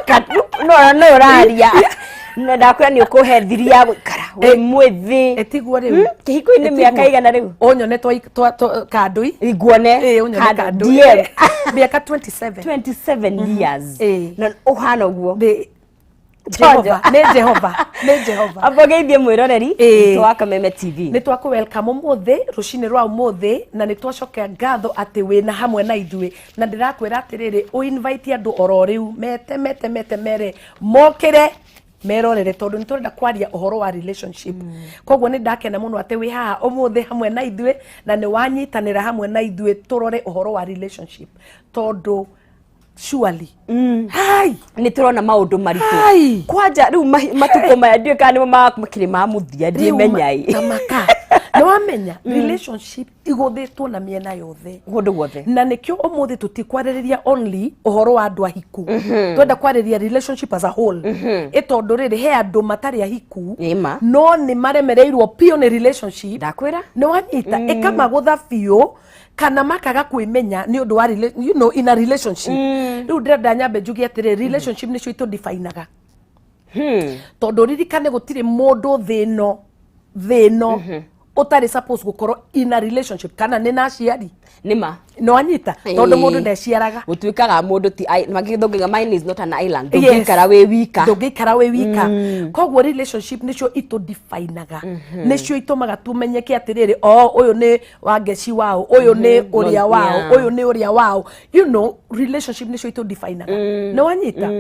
Thank you. No raria. Ndakwira ni ukuhe thiri ya guikara we mwithi etigwo riu kihiko ine miaka igana riu onyone kandui iguone onyone kandui miaka 27 years na uhana uguo Jehova ne Jehova abogeithie mwiroreri twa Kameme TV ni twaku welcome muthe rucini rwa muthe na ni twacoka ngatho ati wina hamwe na ithui na ndirakwira atiriri u invite andu oro riu mete mere mokire merorere tondu niturenda kwaria uhoro wa relationship koguo ni ndakena muno ati wi haha umuthe hamwe na ithui na ni wanyitanira hamwe na ithui turore uhoro wa relationship tondu surely hai ni turona maundu maritu kwanja riu matuko maya ndio kana makire ma muthia ndi menyai tamaka no wamenya relationship iguthitwo na miena yothe gundu guothe na nikio umuthi tutikwaririria only uhoro wa andu ahiku twenda kwariria relationship as a whole itondu riri he andu matari ahiku no ni maremereirwo pio ni relationship ndakwira ni wanyita ikamagutha bio kana makaga kwimenya ni undu wa you know in a relationship riu ndirenda nyambe njugi atire relationship nicio ito defineaga tondu ririkane gutire mundu thino utari suppose gukorwo in a relationship kana ni naciari nima no anyita tondu mundu ndeciaraga utwikaga mundu ti magithonga mine is not an island ndungikara we wika koguo relationship nicio ito defineaga nicio itumaga tumenyeke atiriri uyu ni wangeci wao uyu ni uria wao uyu ni uria wao you know relationship nicio ito defineaga no anyita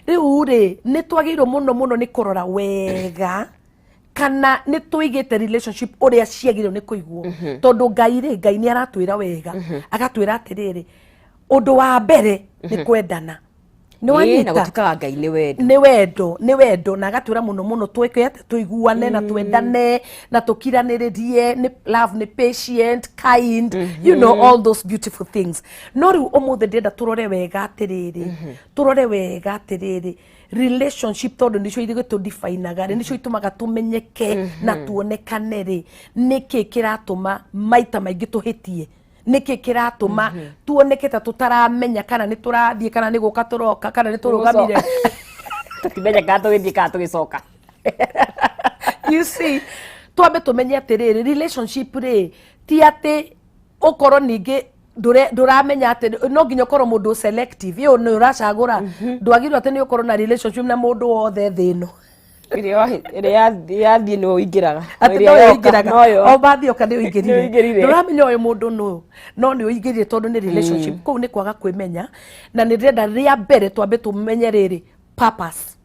riu ri ni twagirwo muno ni kurora wega kana ni tuigite relationship uria ciagirwo ni kuigwo tondu ngai ni aratwira wega agatwira atiriri undu wa mbere ni kwendana ni wanyita na gutukaga ngai ni wendo na agatwira muno twike ate tuiguane na twendane na tukiraniririe ni love ni patient kind you know all those beautiful things no riu umuthe ndenda turore wega atiriri relationship tondu nicio ithigo defineaga nicio itumaga tumenyeke na tuonekane ri niki kiratuma maita maingi tuhitie niki kiratuma tuoneke ta tutaramenya kana ni turathie kana ni guka turoka kana ni turugamire tukimenya kana tugithie kana tugicoka you see twambe tumenye atiriri relationship ri ti ati ukoro ningi nduramenya ati no nginya ukorwo mundu selective yo ni uracagura ndwagirwo ati ni ukorwo na relationship na mundu wothe thino yathie no ingiraga o bathi oka ni uingirire nduramenya uyu mundu no ni uingirire tondu ni relationship kou ni kwaga kwimenya na ni ndenda ria mbere twambe tumenye riri purpose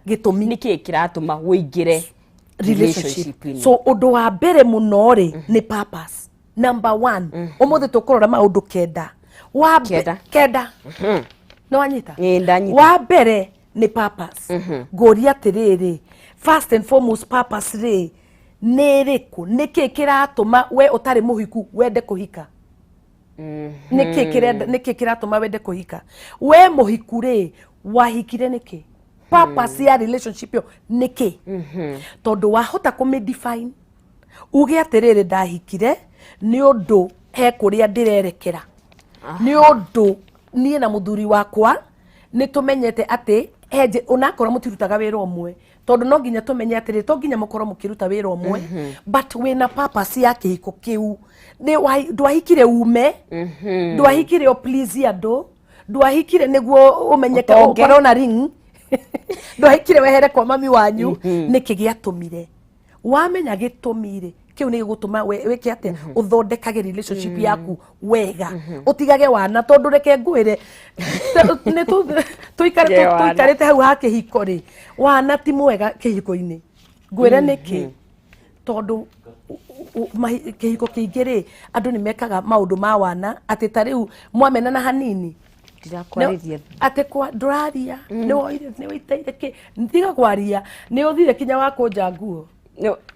gitumi niki kiratuma wingire relationship so undu wa mbere muno ri ni purpose number 1 umuthe tukurora maundu kenda no wanyita wa mbere ni purpose goria atiriri first and foremost purpose ri ni riku niki kiratuma we utari muhiku wende kuhika niki kiratuma wende kuhika we muhiku ri wahikire niki purpose ya relationship yo niki tondu wahota kumidefine uge atiriri ndahikire ni undu he kuria ndirerekera ni undu nie na muthuri wakwa ni tumenyete ati heje unakora mutirutaga wira omwe tondu no nginya tumenye atiri to nginya mukoro mukiruta wira omwe but wina purpose ya kihiko kiu ni ndwahikire ume ndwahikire o please andu ndwahikire niguo umenyeke ukoro na ring ndwahikire wehere kwa mami wanyu niki giatumire wamenya gitumire kiu ni gutuma weke ate uthondekage relationship yaku wega utigage wana tondu reke ngwire ni tuikarite hau ha kihiko ri wana ti mwega kihiko-ini ngwire niki tondu kihiko kiingi ri andu ni mekaga maundu ma wana ati tariu mwamenana hanini ate kwa nduraria ni waiteire ki ndiga kwaria ni uthire kinya wa kunja nguo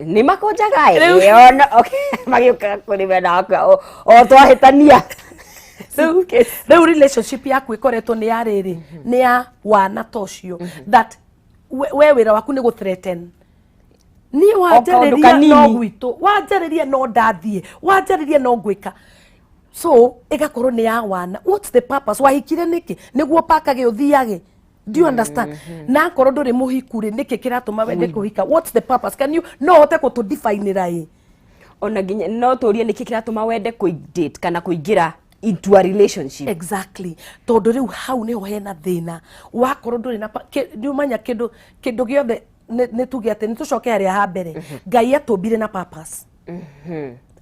ni makunjaga ona okay magiuka kuri wena akwa o twahitania riu relationship yaku ikoretwo ni ya riri ni ya wana tocio that we wira waku ni guthreaten ni wanjariria no gwitu wanjariria no ndathie wanjariria no gwika so igakorwo ni ya wana. What's the purpose? Wahikire niki niguo pakage uthiage. Do you understand? Na korwo nduri muhiku ri niki kiratuma wende kuhika? What's the purpose? Can you no hote ko to define rai? Ona ginya no turie niki kiratuma wende date kana kuingira into a relationship. Exactly. Tondu riu hau niho hena thina. Wakorwo nduri na ndiumanya kindu giothe ne tuge ati ni tucoke haria ha mbere. Ngai atumbire na purpose.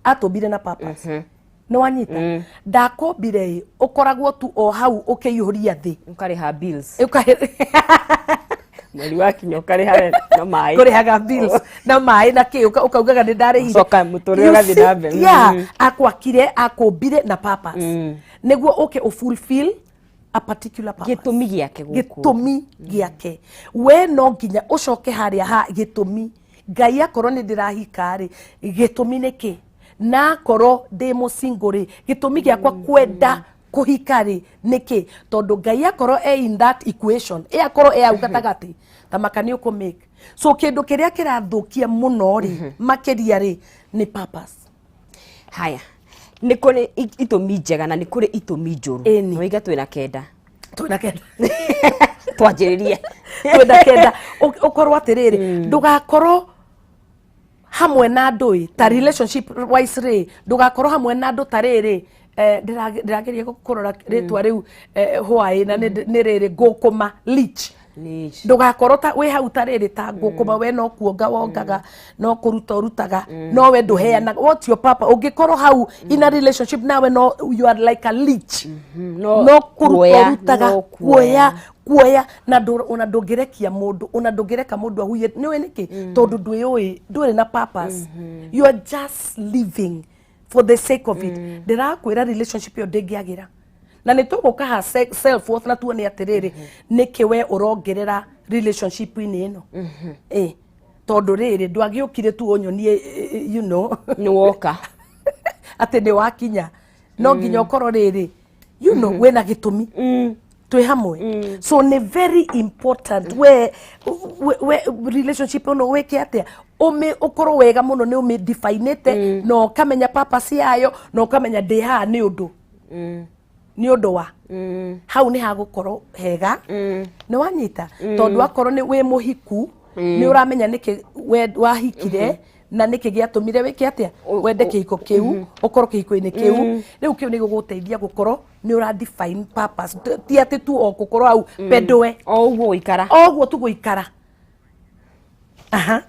Atumbire na purpose. No wanyita ndakombire ukoragwo tu o hau ukiyuria thi ukariha bills mweri wakinya ukariha na mai kurihaga bills na mai na ki ukaugaga ni ndarihire soka muture gathi na mbere yeah akwakire akumbire na purpose niguo uke fulfill a particular purpose gitumi giake guku gitumi giake we no nginya ucoke haria ha gitumi Ngai akorwo ni ndirahika ri gitumi niki na koro demo singore gitumi giakwa kwenda kuhika ri niki tondu Ngai akoro in that equation akoro au gatagati tamakani uko make so kindu kiria kirathukia muno ri makiria ri ni purpose. Haya ni kuri itumi njega na ni kuri itumi njuru no iga twina kenda twanjiririe twina kenda ukorwo atiriri ndugakorwo hamwe na ndui ta relationship wise ri ndugakorwo hamwe na ndu tariri ndirageria gukurora ritwa riu hwai na ni riri ngukuma leech ndugakorwo ta we hau tariri ta ngukuma we no kuonga wongaga no kuruta rutaga no we nduheana what's your purpose ungikorwo hau in a relationship nawe no you are like a leech no kuruta rutaga kuoya na ona ndungirekia mundu ona ndungireka mundu ahuye niwe niki tondu ndui na purpose you are just living for the sake of it ndirakwira relationship yo ndingiagira na nituguka ha self worth na tuone atiriri niki we urongerera relationship ini ino tondu riri ndwagiukire tu onyonie you know ni woka ati ni wakinya no nginya ukorwo riri you know wena gitumi twi hamwe so ni very important we relationship no weke atia ukorwo wega muno ni umi definite no kamenya purpose yayo no kamenya deha ni undu ni undu wa hau ni hagukorwo hega ni wanyita tondu akorwo ni we muhiku ni uramenya niki wahikire na niki giatumire wiki atia wende kihiko kiu ukorwo kihiko-ini kiu riu kiu ni guguteithia gukorwo ni ura define purpose ti ati tu o gukorwo au pendwe oguo tu guikara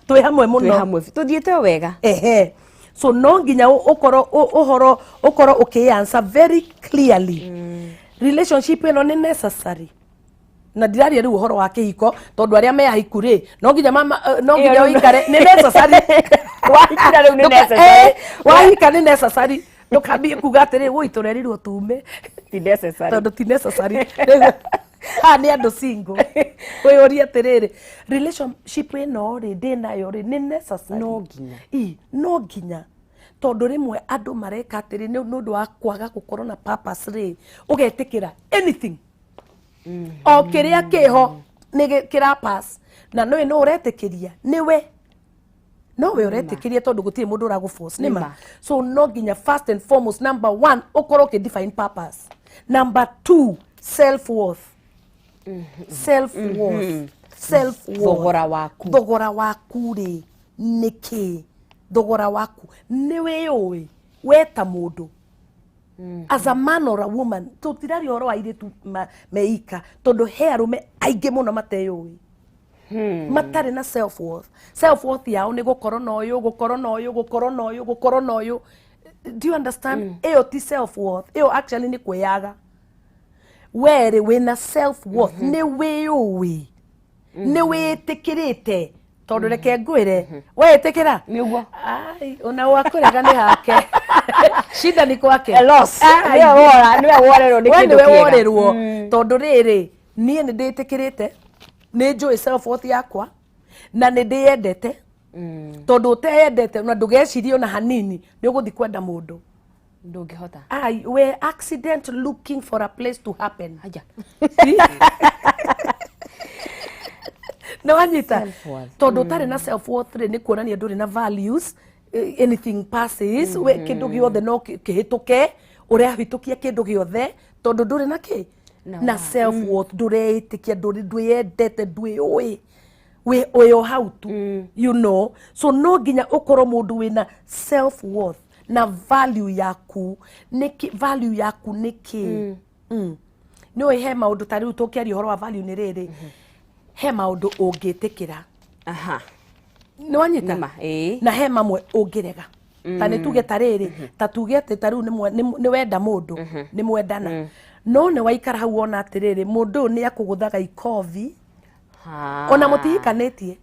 twi hamwe muno tuthiete wega so no nginya ukorwo ukianswer very clearly relationship ino ni necessary na ndiraria riu uhoro wa kihiko tondu aria me ahiku ri no nginya uikare ni necessary wahikira riu ni necessary wahika ni necessary ndukambie kuga atiri woi turerirwo tume ti necessary tondu ti necessary ni andu single we ori atiriri relationship ino ri ndinayo ri ni necessary no nginya tondu rimwe andu mareka atiri ni ndu wa kwaga gukorwo na purpose ri ugetikira anything o kiria kiho ni kira pass na no uretikiria niwe no we uretikiria tondu gutiri mundu uragu force nima so no nginya first and foremost number 1 ukorwo ke define purpose number 2 self worth self worth thogora waku ri niki thogora waku niwe yoi weta mundu as a man or a woman tutirari oro aire tu meika tondu he arume aingi muno mateyoi matari na self worth yao ni gukorwo na uyu do you understand eyo ti self worth eyo actually ni kweyaga were wina self worth ni wiyoi ni witikirite tondu reke ngwire wetikira niguo ai ona wakurega ni hake shida ni kwake loss niwe worerwo ni kindu kiega worerwo tondu riri nie ni nditikirite ni njui self worth yakwa na ni ndiyendete tondu uteyendete na ndugecirie ona hanini ni uguthi kwenda mundu ndungihota ai we accident looking for a place to happen aja no anyita tondu tari na self worth ni kuonania nduri na values anything passes we kindu giothe no kihituke urehitukia kindu giothe tondu nduri na ki na self worth ndureitikia ndwiyendete ndwiui we oyo how to you know, so no ginya ukoro mundu wina self worth na value yaku niki no he maundu tari utokiari horo wa value ni riri he maundu ungitikira ni wanyita na he mamwe ungirega ta ni tuge tariri ta tuge ati taru ni wenda mundu ni mwendana no ne waikara hau ona atiriri mundu ni akuguthaga ikovi ona mutihikanitie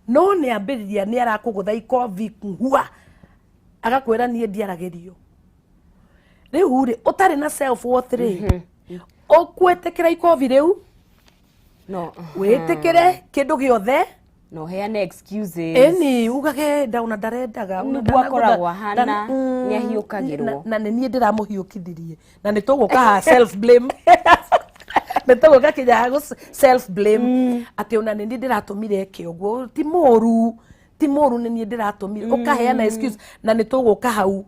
no ni ambiriria ni arakugutha ikovi kuhua agakwira nie ndiaragerio riu ri utari na self worth ri okwetekera ikovi riu no wetekere kindu giothe no heane excuses eni ugage ndauna ndarendaga akoragwo hana ni ahiukagirwo na nie ndiramuhiukithirie na ni tuguka self blame nituguka kinya self blame ati ona ni ndiratumire kiogwo ti moru ni nie ndiratumire ukaheana excuse na ni tuguka hau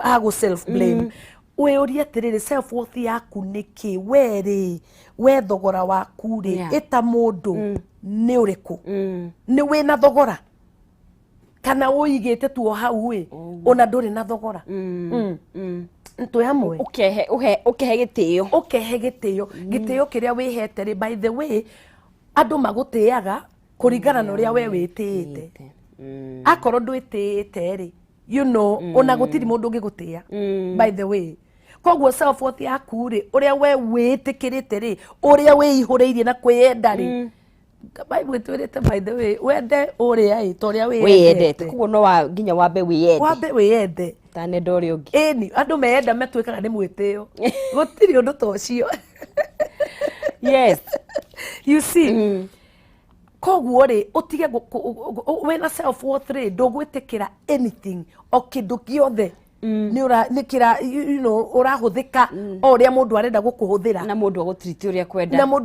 hago self blame we uria tiriri self worth yaku niki we thogora waku ri eta mundu ni uriku ni wina thogora kana uigite tu hau we ona nduri na thogora ntu hamwe ukehe gitio kiria wihete ri by the way andu magutiaga kuringana na uria we witiite akoro ndwitiite ri you know ona gutiri mundu ngigutia by the way kogwo self worth yaku ri uria we witikirite ri uria we ihuriirie na kwiyenda ri Bible twirite by the way wende uria to uria wiyendete kogwo no nginya wambe wiyende ta ne ndori ungi eni andu meyenda metwikaga ni mwitio gutiri undu tocio yes you see kogwo ri utige wena self worth ri ndugwitikira anything o kindu giothe ni kira you know urahuthika oria mundu arenda gukuhuthira na mundu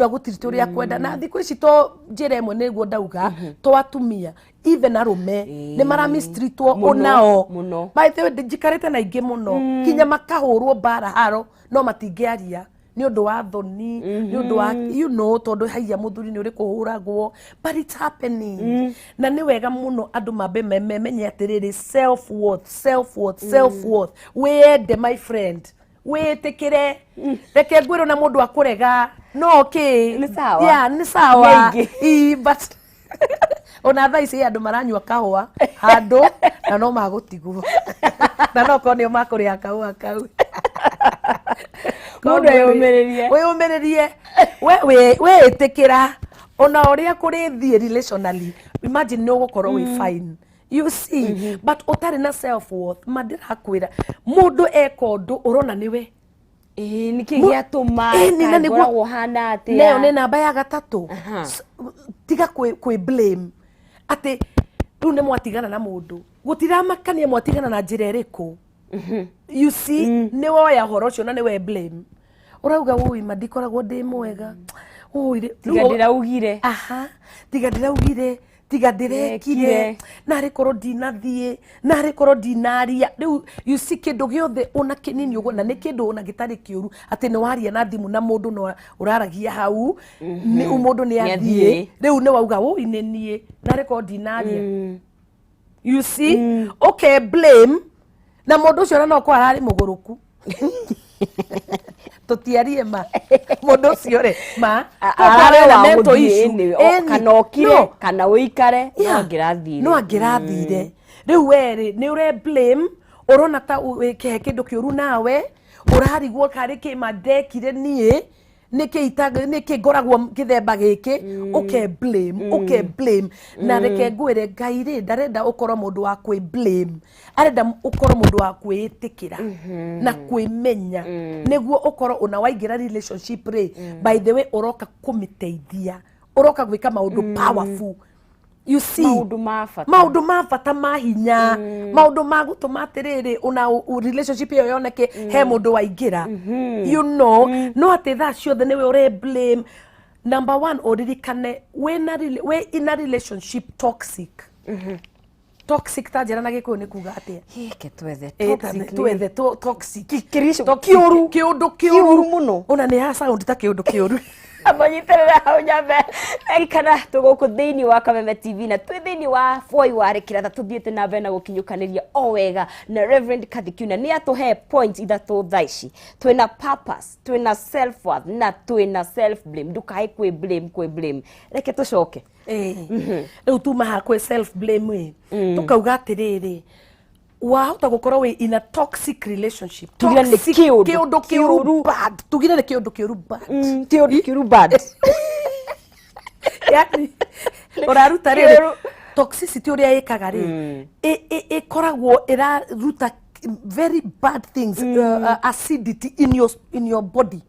agutreat uria kwenda na thiku ici to njira imwe niguo ndauga to atumia even arume ni mara mistreatwo onao by the way njikarite na ingi muno kinya makahurwo bara haro no matingiaria ni undu wa thoni ni undu wa you know tondu haia muthuri ni uri kuhuragwo but it's happening na ni wega muno andu mambe menye atiriri self worth wende my friend wetekere reke ngwiro na mundu akurega no okay ni sawa yeah ni sawa but ona thaa ici andu maranyua kahua handu na no magutigwo na no konio makuria kahua kau mundu weyumiririe we itikira ona uria kurithie relationally imagine no gukorwo we fine you see but utari na self worth mandirakwira mundu ekondu urona niwe nikigiatuma ngoragwo hana atia leo ni namba ya gatatu tiga kwi blame ati tu ne mwatigana na mundu gutiramakania mwatigana na njira iriku you see ni woya horo cio na ni we blame urauga ui madikoragwo ndi mwega ui tigadiraugire tigadiraugire tigandirekire nari korwo ndinathie nari korwo ndinaria riu you see kindu giothe ona kinini uguo na ni kindu ona gitari kiuru ati ni waria na thimu na mundu no uraragia hau ni mundu ni athie riu ni wauga ui ni nie nari korwo ndinaria you see okay blame na mundu ucio no kwa arari muguruku tutiarie ma mundu ucio re ma arare na mental issue kana okire kana uikare no angirathire riu weri ni ure blame urona ta ke kindu kiuru nawe urarigwo kari ki mandekire nie niki ngoragwo githemba giki blame na reke ngwire Ngai ri ndarenda ukorwo mundu wa kwi blame arenda ukorwo mundu wa kwitikira na kwimenya niguo ukorwo una waingira relationship ri by the way uroka kumiteithia uroka gwika maundu powerful you see maundu mafata mahinya maundu magutuma atiriri una relationship iyo yoneke he mundu waingira you know no ati tha ciothe niwe uri blame number 1 uririkane we in a relationship toxic toxic ta njera na gikuyu ni kuga atia Hike twethe toxic kiundu kiuru muno ona ni ha sound ta kiundu kiuru abanyiterera hau nyambe ikana tuguku thiini wa Kameme TV na twi thiini wa BOI wa RIKIRATHA tuthiete na mbere na gukinyukaniria o wega na Reverend Kiuna ni atuhe point ithatu thaici twina purpose twina self worth na twina self blame ndukai kwi blame reke tucoke riu tuma ha kwi self blame tukauga atiriri wahota gukorwo wi in a toxic relationship tugire ni kiundu kiuru bad tugire ni kiundu kiuru bad kiundu kiuru bad yani oraruta riri toxicity uria ikaga ri ikoragwo iraruta very bad things acidity in your body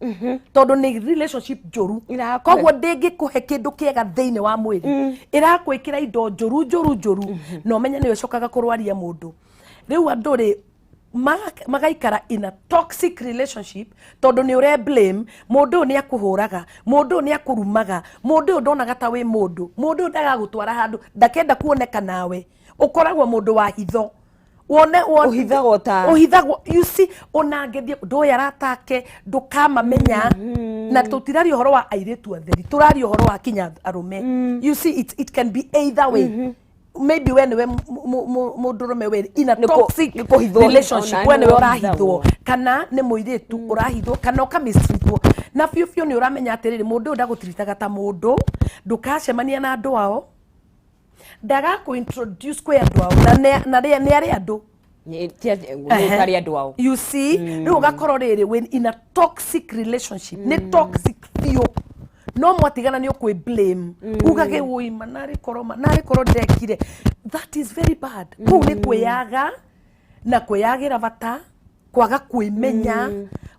tondu ni relationship njuru kogwo ndingikuhe kindu kiega thiini wa mwiri irakwikira indo njuru no menya niyo cokaga kurwaria mundu riu andu ri magaikara in a toxic relationship tondu ni ure blame mundu ni akuhuraga mundu ni akurumaga mundu ndonaga ta wi mundu ndagagutwara handu ndakenda kuoneka nawe ukoragwo mundu wa hitho wone uhithagwo you see onangethie ndoya aratake ndukamamenya na tutirari uhoro wa airetu atheri turari uhoro wa kinya arume you see it can be either way maybe when we mundurume we in a toxic relationship when we urahithwo kana ni muiretu urahithwo kana ukamistritwo na fiu ni uramenya atiriri mundu ndagutiritaga ta mundu ndukacemania na andu ao ndaga ku introduce kwe andu ao na ni ari andu you see riu gakoro riri when in a toxic relationship ni toxic fiu no mwatigana ni okwe blame ugage uima nari koro ndekire that is very bad ku ni kweyaga na kweyagira bata kwaga kwimenya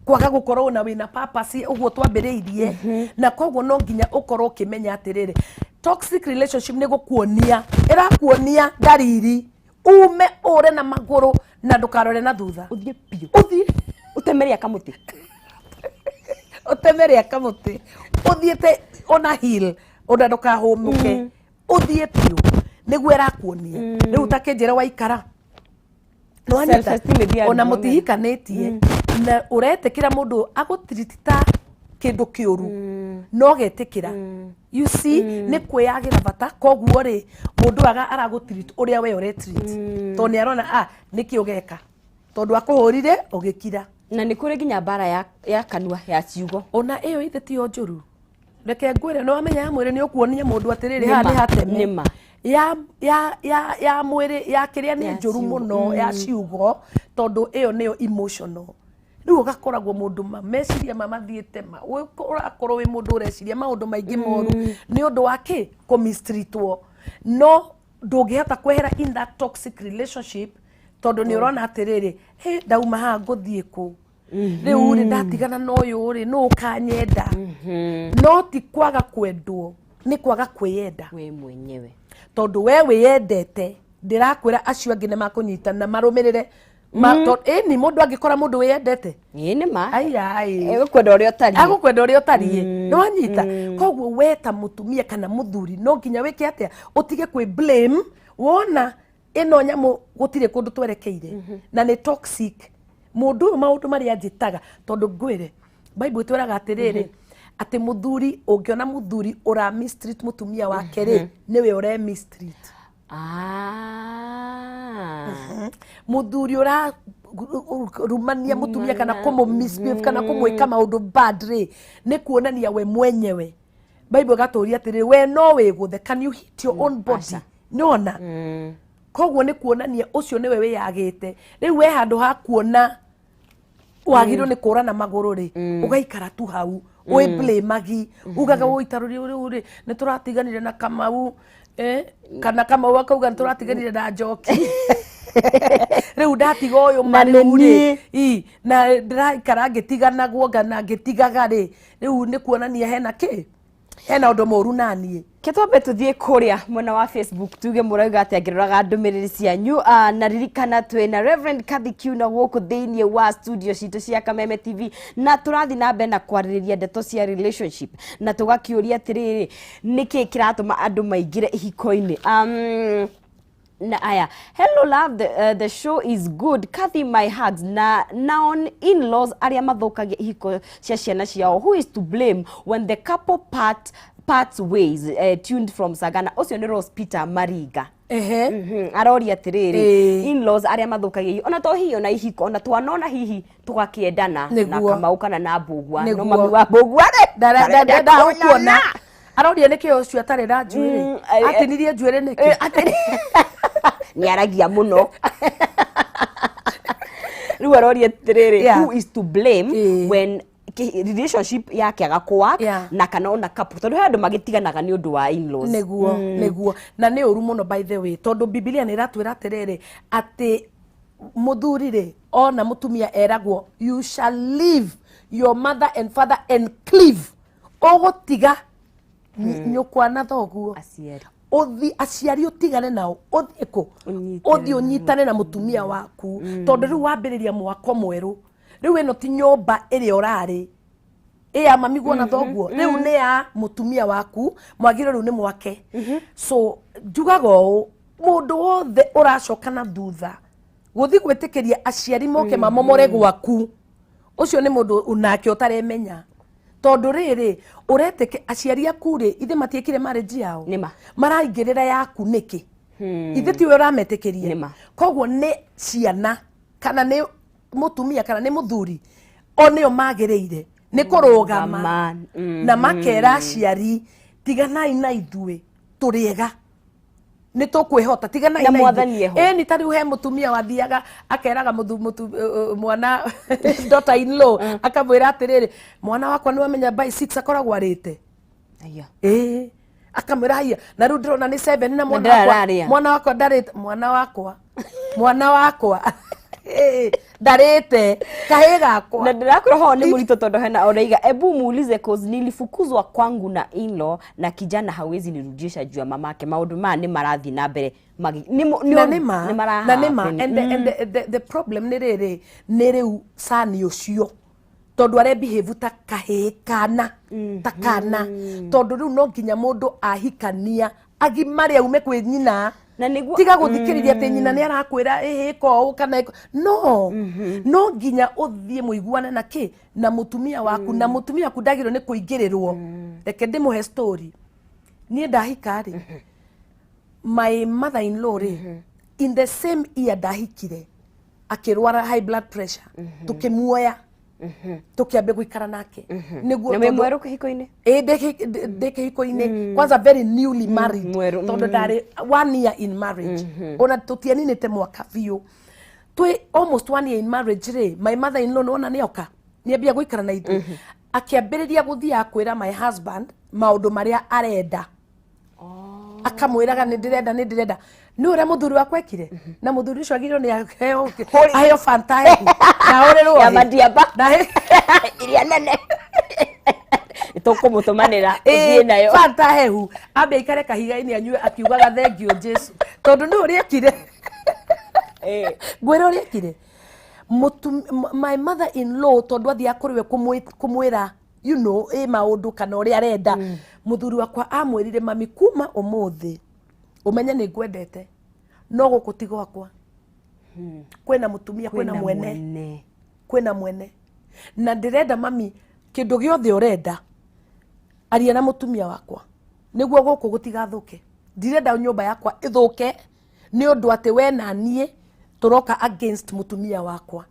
kwaga gukorwo na wina purpose uguo twambiriirie na kogwo no nginya ukorwo ukimenya atiriri toxic relationship ni gukuonia irakuonia dariri ume ore na maguru na ndukarore na thutha uthie pio uthie utemeria kamuti utemeria kamuti uthiete ona hill ona ndukahumuke uthie pio niguo irakuonia riu takinjira waikara no anyita ona mutihikanitie na uretekira mundu agutritita kindu kiuru no getikira you see ni kweyagira bata kogwo ri mundu aragutreat uria we uretreat to ni arona niki ugeka tondu akuhurire ugikira na ni kuri ginya bara ya kanua ya ciugo ona iyo itheti o njuru reke ngwire no amenya ya mwire ni ukuonia mundu atiriri ha ni hateme nima ya mwire ya kiria ni njuru muno ya ciugo tondu iyo niyo emotional riu gakoragwo mundu meciria mamathiete urakorwo wi mundu ureciria maundu maingi moru ni undu wake kumistritwo no ndungihota kwehera in that toxic relationship tondu ni urona atiriri ndauma ha nguthie ku riu ri ndatigana no uyu ri no ukanyenda no ti kwaga kwendwo ni kwaga kwiyenda we mwenyewe tondu we wiyendete ndirakwira acio angi ni makunyitana marumirire ni mundu angikora mundu wiyendete ni ma ai egukwenda uria utari no anyita kogwo we ta mutumia kana muthuri no nginya wike atia utige kwi blame wona ino nyamu gutire kundu twerekeire na ni toxic mundu maundu maria njitaga tondu ngwire bible tweraga atiriri ati muthuri ungiona muthuri ura mistreat mutumia wake ri niwe ure mistreat muthuri ura rumania mutumia kana kumu misbehave kana kumwika maundu bad ri ni kuonania we mwenyewe bible gaturia atiriri we no wiguthe can you hit your own body nona kogwo ni kuonania ucio niwe wiyagite riu we handu ha kuona wagiro ni kurana maguru ri ugaikara tu hau we blame magi ugaga uitaruri uri ni turatiganire na Kamau kana Kamau akauga turatiganire na Njoki riu ndatiga uyu mari na ndiraikara ngitiganagwo ngana ngitigaga ri riu ni kuonania hena undu moru nanie ketwambe tuthie kuria mwena wa Facebook tuge murauga ati angiruraga ndumiriri cianyu na ririkana twina Reverend Kiuna guku thiini wa studio citu cia Kameme TV na turathi na mbere na kwaririria ndeto cia relationship na tugakiuria atiriri niki kiratuma andu maingire ihiko-ini Na aya, hello love, the show is good. Kathy, my hugs. Na on in-laws aria mathokagia ihiko cia ciana ciao. Who is to blame when the couple parts ways? Tuned from Sagana. Ocio ni Rose Peter Mariga. Aroria atiriri in-laws aria mathokagia ona to hiyo na ihiko ona twanona hihi tugakiendana na kamaukana na mbugwa no mami wa mbugwa da ukuona aroria niki ucio atari na njuire atinirie njuire niki ni aragia muno riu aroria atiriri who is to blame when relationship yake agakuwa na kana ona couple tondu andu magitiganaga ni undu wa in-laws neguo na ni uru muno by the way tondu Biblia ni ratwira atiriri ati muthurire ona mutumia eragwo you shall leave your mother and father and cleave ogotiga nyukwa na thoguo aciari utigane nao uthiko uthi unyitane na mutumia waku tondu riu wambiriria mwako mweru riu eno ti nyomba iri orari ya mamiguo na thoguo riu ni ya mutumia waku mwagire riu ni mwake so njugago mundu wothe uracoka na thutha guthi gwitikiria aciari moke mamomore gwaku ucio ni mundu unake utaremenya tondu riri ureteke aciari aku ri ithe matiekire marriage yao maraingirira yaku niki ithe tiwe urametekeria koguo ni ciana kana ni mutumia kana ni muthuri onio magiriire ni kurugama na makera aciari tiganai na ithue turiega ni tukwihota tiganai na mwathani ni tari he mutumia wathiaga akeraga mwana daughter in law akamwira atiriri mwana wakwa ni wamenya by 6 akoragwo arite akamwira haya na riu ndirona ni 7 na mwana wakwa ndarite mwana wakwa darete kahega kwa na ndirakuroho ni murito tondu hena oraiga ebu muulize cause nilifukuzwa kwangu na in-law na kijana hawezi nirudisha juu ya mamake maundu ma ni marathi na mbere and the problem ni riu sani ucio tondu are behave ta kahekana takana tondu riu no nginya mundu ahikania agimari aume kwi nyina tiga guthikiriria ati nyina ni arakwira ihiko kana no nginya uthie muiguane na ki na mutumia waku na mutumia ku ndagiro ni kuingirirwo reke ndimuhe story ni ndahika ri my mother in law ri in the same year ndahikire akirwara high blood pressure tukimuoya tukiambe guikara nake niguo na mweru kihiko-ini ndekihiko-ini kwanza very newly married tondu ndari 1 year in marriage ona tutianinite mwaka biu twi almost 1 year in marriage ri my mother in law nona nioka niambia guikara na ithu akiambiriria guthia akwira my husband maundu maria arenda akamwiraga ni ndirenda ni ura muthuri wakwa ekire na muthuri ucio agirwo ni aheo fanta na orerwo ya madiaba na iria nene tukumutumanira uthie nayo fanta hehu ambe ikare kahiga-ini anyue akiugaga thengio Jesu tondu ni uri ekire gwira uri ekire my mother in law tondu athia kuriwe kumwira you know maundu kana uri arenda muthuri wakwa amwirire mami kuma umuthi umenye ni ngwendete no gukutiga wakwa kwena mutumia kwena mwene na ndirenda mami kindu giothe urenda aria na mutumia wakwa niguo guku gutigathuke ndirenda nyumba yakwa ithuke ni undu ati we na nie turoka against mutumia wakwa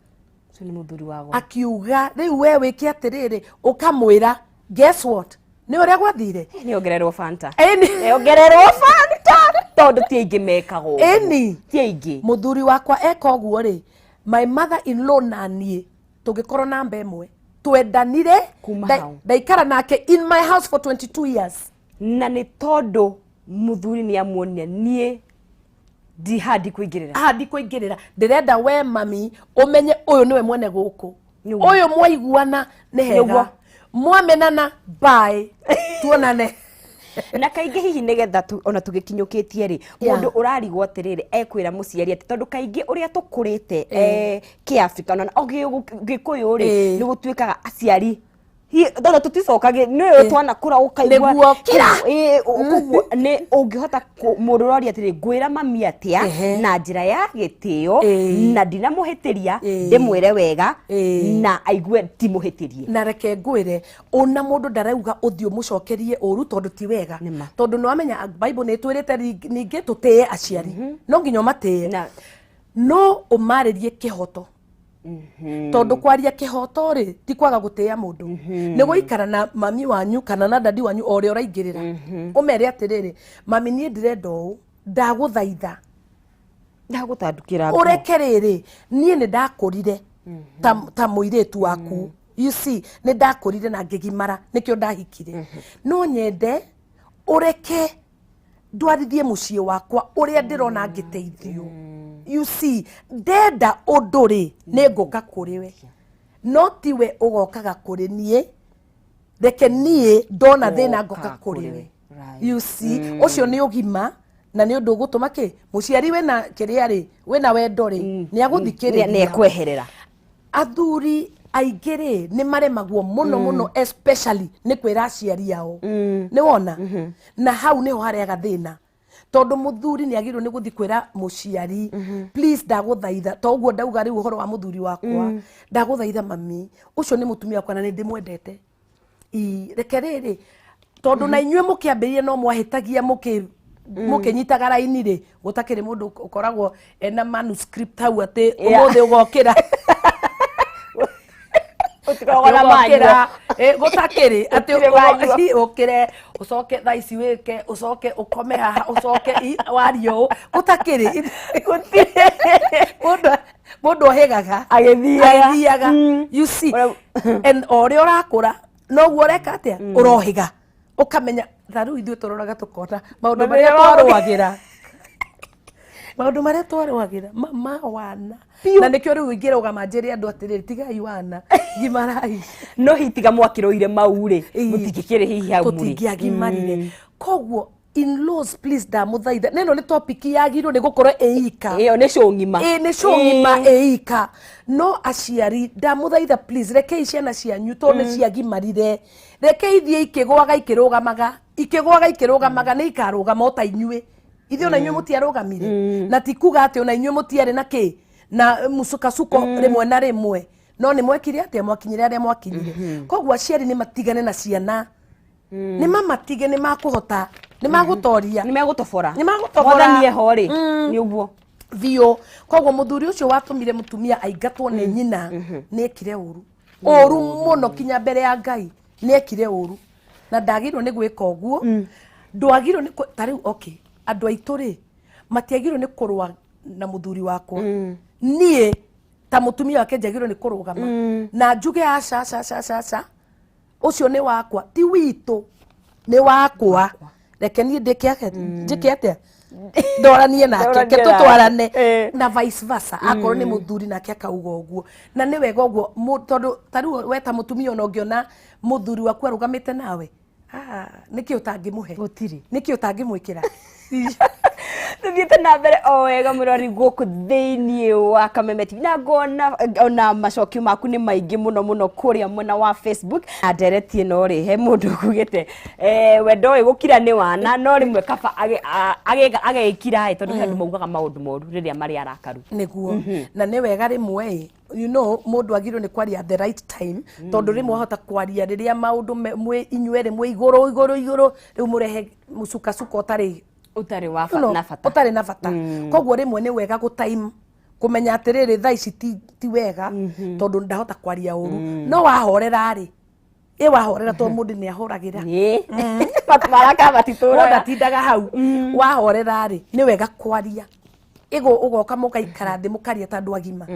ni muthuri wago akiuga riu we wiki atiriri ukamwira guess what ni uria gwathire ni ongererwo fanta tondu ti aingi mekago ti aingi muthuri wakwa eka uguo ri my mother in law na nie tugikorwo na mba imwe twendanire ndaikara nake in my house for 22 years na ni tondu muthuri ni amuonia nie di hadi kuingirira ndirenda we mami umenye uyu niwe mwene guku uyu mwaiguana ni hega mwamenana bye tuonane na kaingi hihi nigetha ona tugikinyukitie ri mundu urarigwo atiriri ekwira muciari ati tondu kaingi uria tukurite ki Africa ona gikuyu ri ni gutuikaga aciari Ndono tuticokage nä twana kå ra å kaigua Nĩguo kĩra. koguo nä å ngä hota må ndå roria atä rä ngwä ra mami atä a na njä ra ya gä tä o na ndinamå hä tä ria ndä mwä re wega na aigue timå hä tä rie na reke ngwire ona mundu ndarauga uthio mucokerie uru tondu ti wega tondu no amenya Bible ni twirite ningi tutie aciari no nginya matie no umaririe kihoto tondu kwaria kihoto ri ti kwaga gutia mundu ni guikara na mami wanyu kana na dadi wanyu ore uraingirira umere atiriri mami ni ndirenda u ndaguthaitha ndagutandukira ureke riri nie ni ndakurire ta muiretu waku you see ni ndakurire na ngigimara nikio ndahikire no nyende ureke ndwarithie mucie wakwa uria ndirona ngiteithio you see ndenda unduri ni nguka kuri we no tiwe ugokaga kuri nie reke nie ndona thina ngoka kuri we you see ucio ni ugima na ni undu gutuma ki muciari wena kiria ri wena wendo ri ni aguthikiriria ni ekweherera athuri aingire ni maremagwo muno muno especially ni kwira aciari ao ni wona na hau ni ho hareaga thina tondu muthuri ni agirwo ni guthi kwira muciari please ndaguthaitha toguo ndauga ri uhoro wa muthuri wakwa ndaguthaitha mami ucio ni mutumia wakwa na ni ndimwendete reke riri tondu na inyue mukiambiria no mwahitagia mukinyitaga raini ri gutakiri mundu ukoragwo ena manuscript hau ati umuthi ugokira utikogora manyo gutakiri ati ukire ucoke thaici wike ucoke ukome haha ucoke wario gutakiri mundu ohegaga agithiaga you see and ore urakura no guo reka atia urohiga ukamenya tharu ithu turoraga tukona maundu maria twarwagira maundu maria twarwagira mama wana na nikio riu ingira ugamanjiria andu atiriri tigai wana gimarai no hitiga mwakiroire mauri mutingikire hihi hau muri tutingiagimarire koguo in-laws please ndamuthaitha neno ni topic yagirwo ni gukorwo eika iyo ni shongima ni shongima eika no aciari ndamuthaitha please rekei ciana cianyu tondu ciagimarire rekei thie ikigwaga ikirugamaga ni ikarugama ota inyue ithe ona inyue mutiarugamire na tikuga ati ona inyue mutiare na ki na musuka rimwe na rimwe no ni mwekire atia mwakinyire aria mwakinyire koguo aciari ni matigane na ciana ni mamatige ni makuhota ni magutoria ni magutobora mothanie hori ni uguo thio koguo muthuri ucio watumire mutumia aingatwo ni nyina ni ekire uru muno kinya mbere ya Ngai ni ekire uru na ndagirwo ni gwika uguo ndwagirwo ni tariu okay andu aitu ri matiagirwo ni kurwa na muthuri wakwa nie ta mutumia wake njagirwo ni kurugama na njuge aca ucio ni wakwa ti witu ni wakwa reke nie njike atia ndoranie nake ke tutwarane na vice versa akorwo ni muthuri nake akauga uguo na ni wega uguo tondu tariu weta mutumia ona ungiona muthuri waku arugamite nawe niki utangimuhe gutiri niki utangimwikira tuthiete na mbere o wega murori guku thiini wa Kameme TV na ngona ona macokio maku ni maingi muno kuria mwena wa Facebook anderetie no ri he mundu kugite wendo uyu gukira ni wana no rimwe kaba agekira tondu andu maugaga maundu moru riria mari arakaru niguo na ni wega rimwe you know mundu agirwo ni kwaria at the right time tondu rimwe hota kwaria riria maundu mwe inyuere mwe iguru riu murehe musuka utari wa utari na bata koguo rimwe ni wega gu time kumenya atiriri thaa ici ti wega tondu ndahota kwaria uru no wahorera ri wahorera to mundu ni ahuragira maraka batitura ndatindaga hau wahorera ri ni wega kwaria ugoka mukaikara thi mukaria tandu agima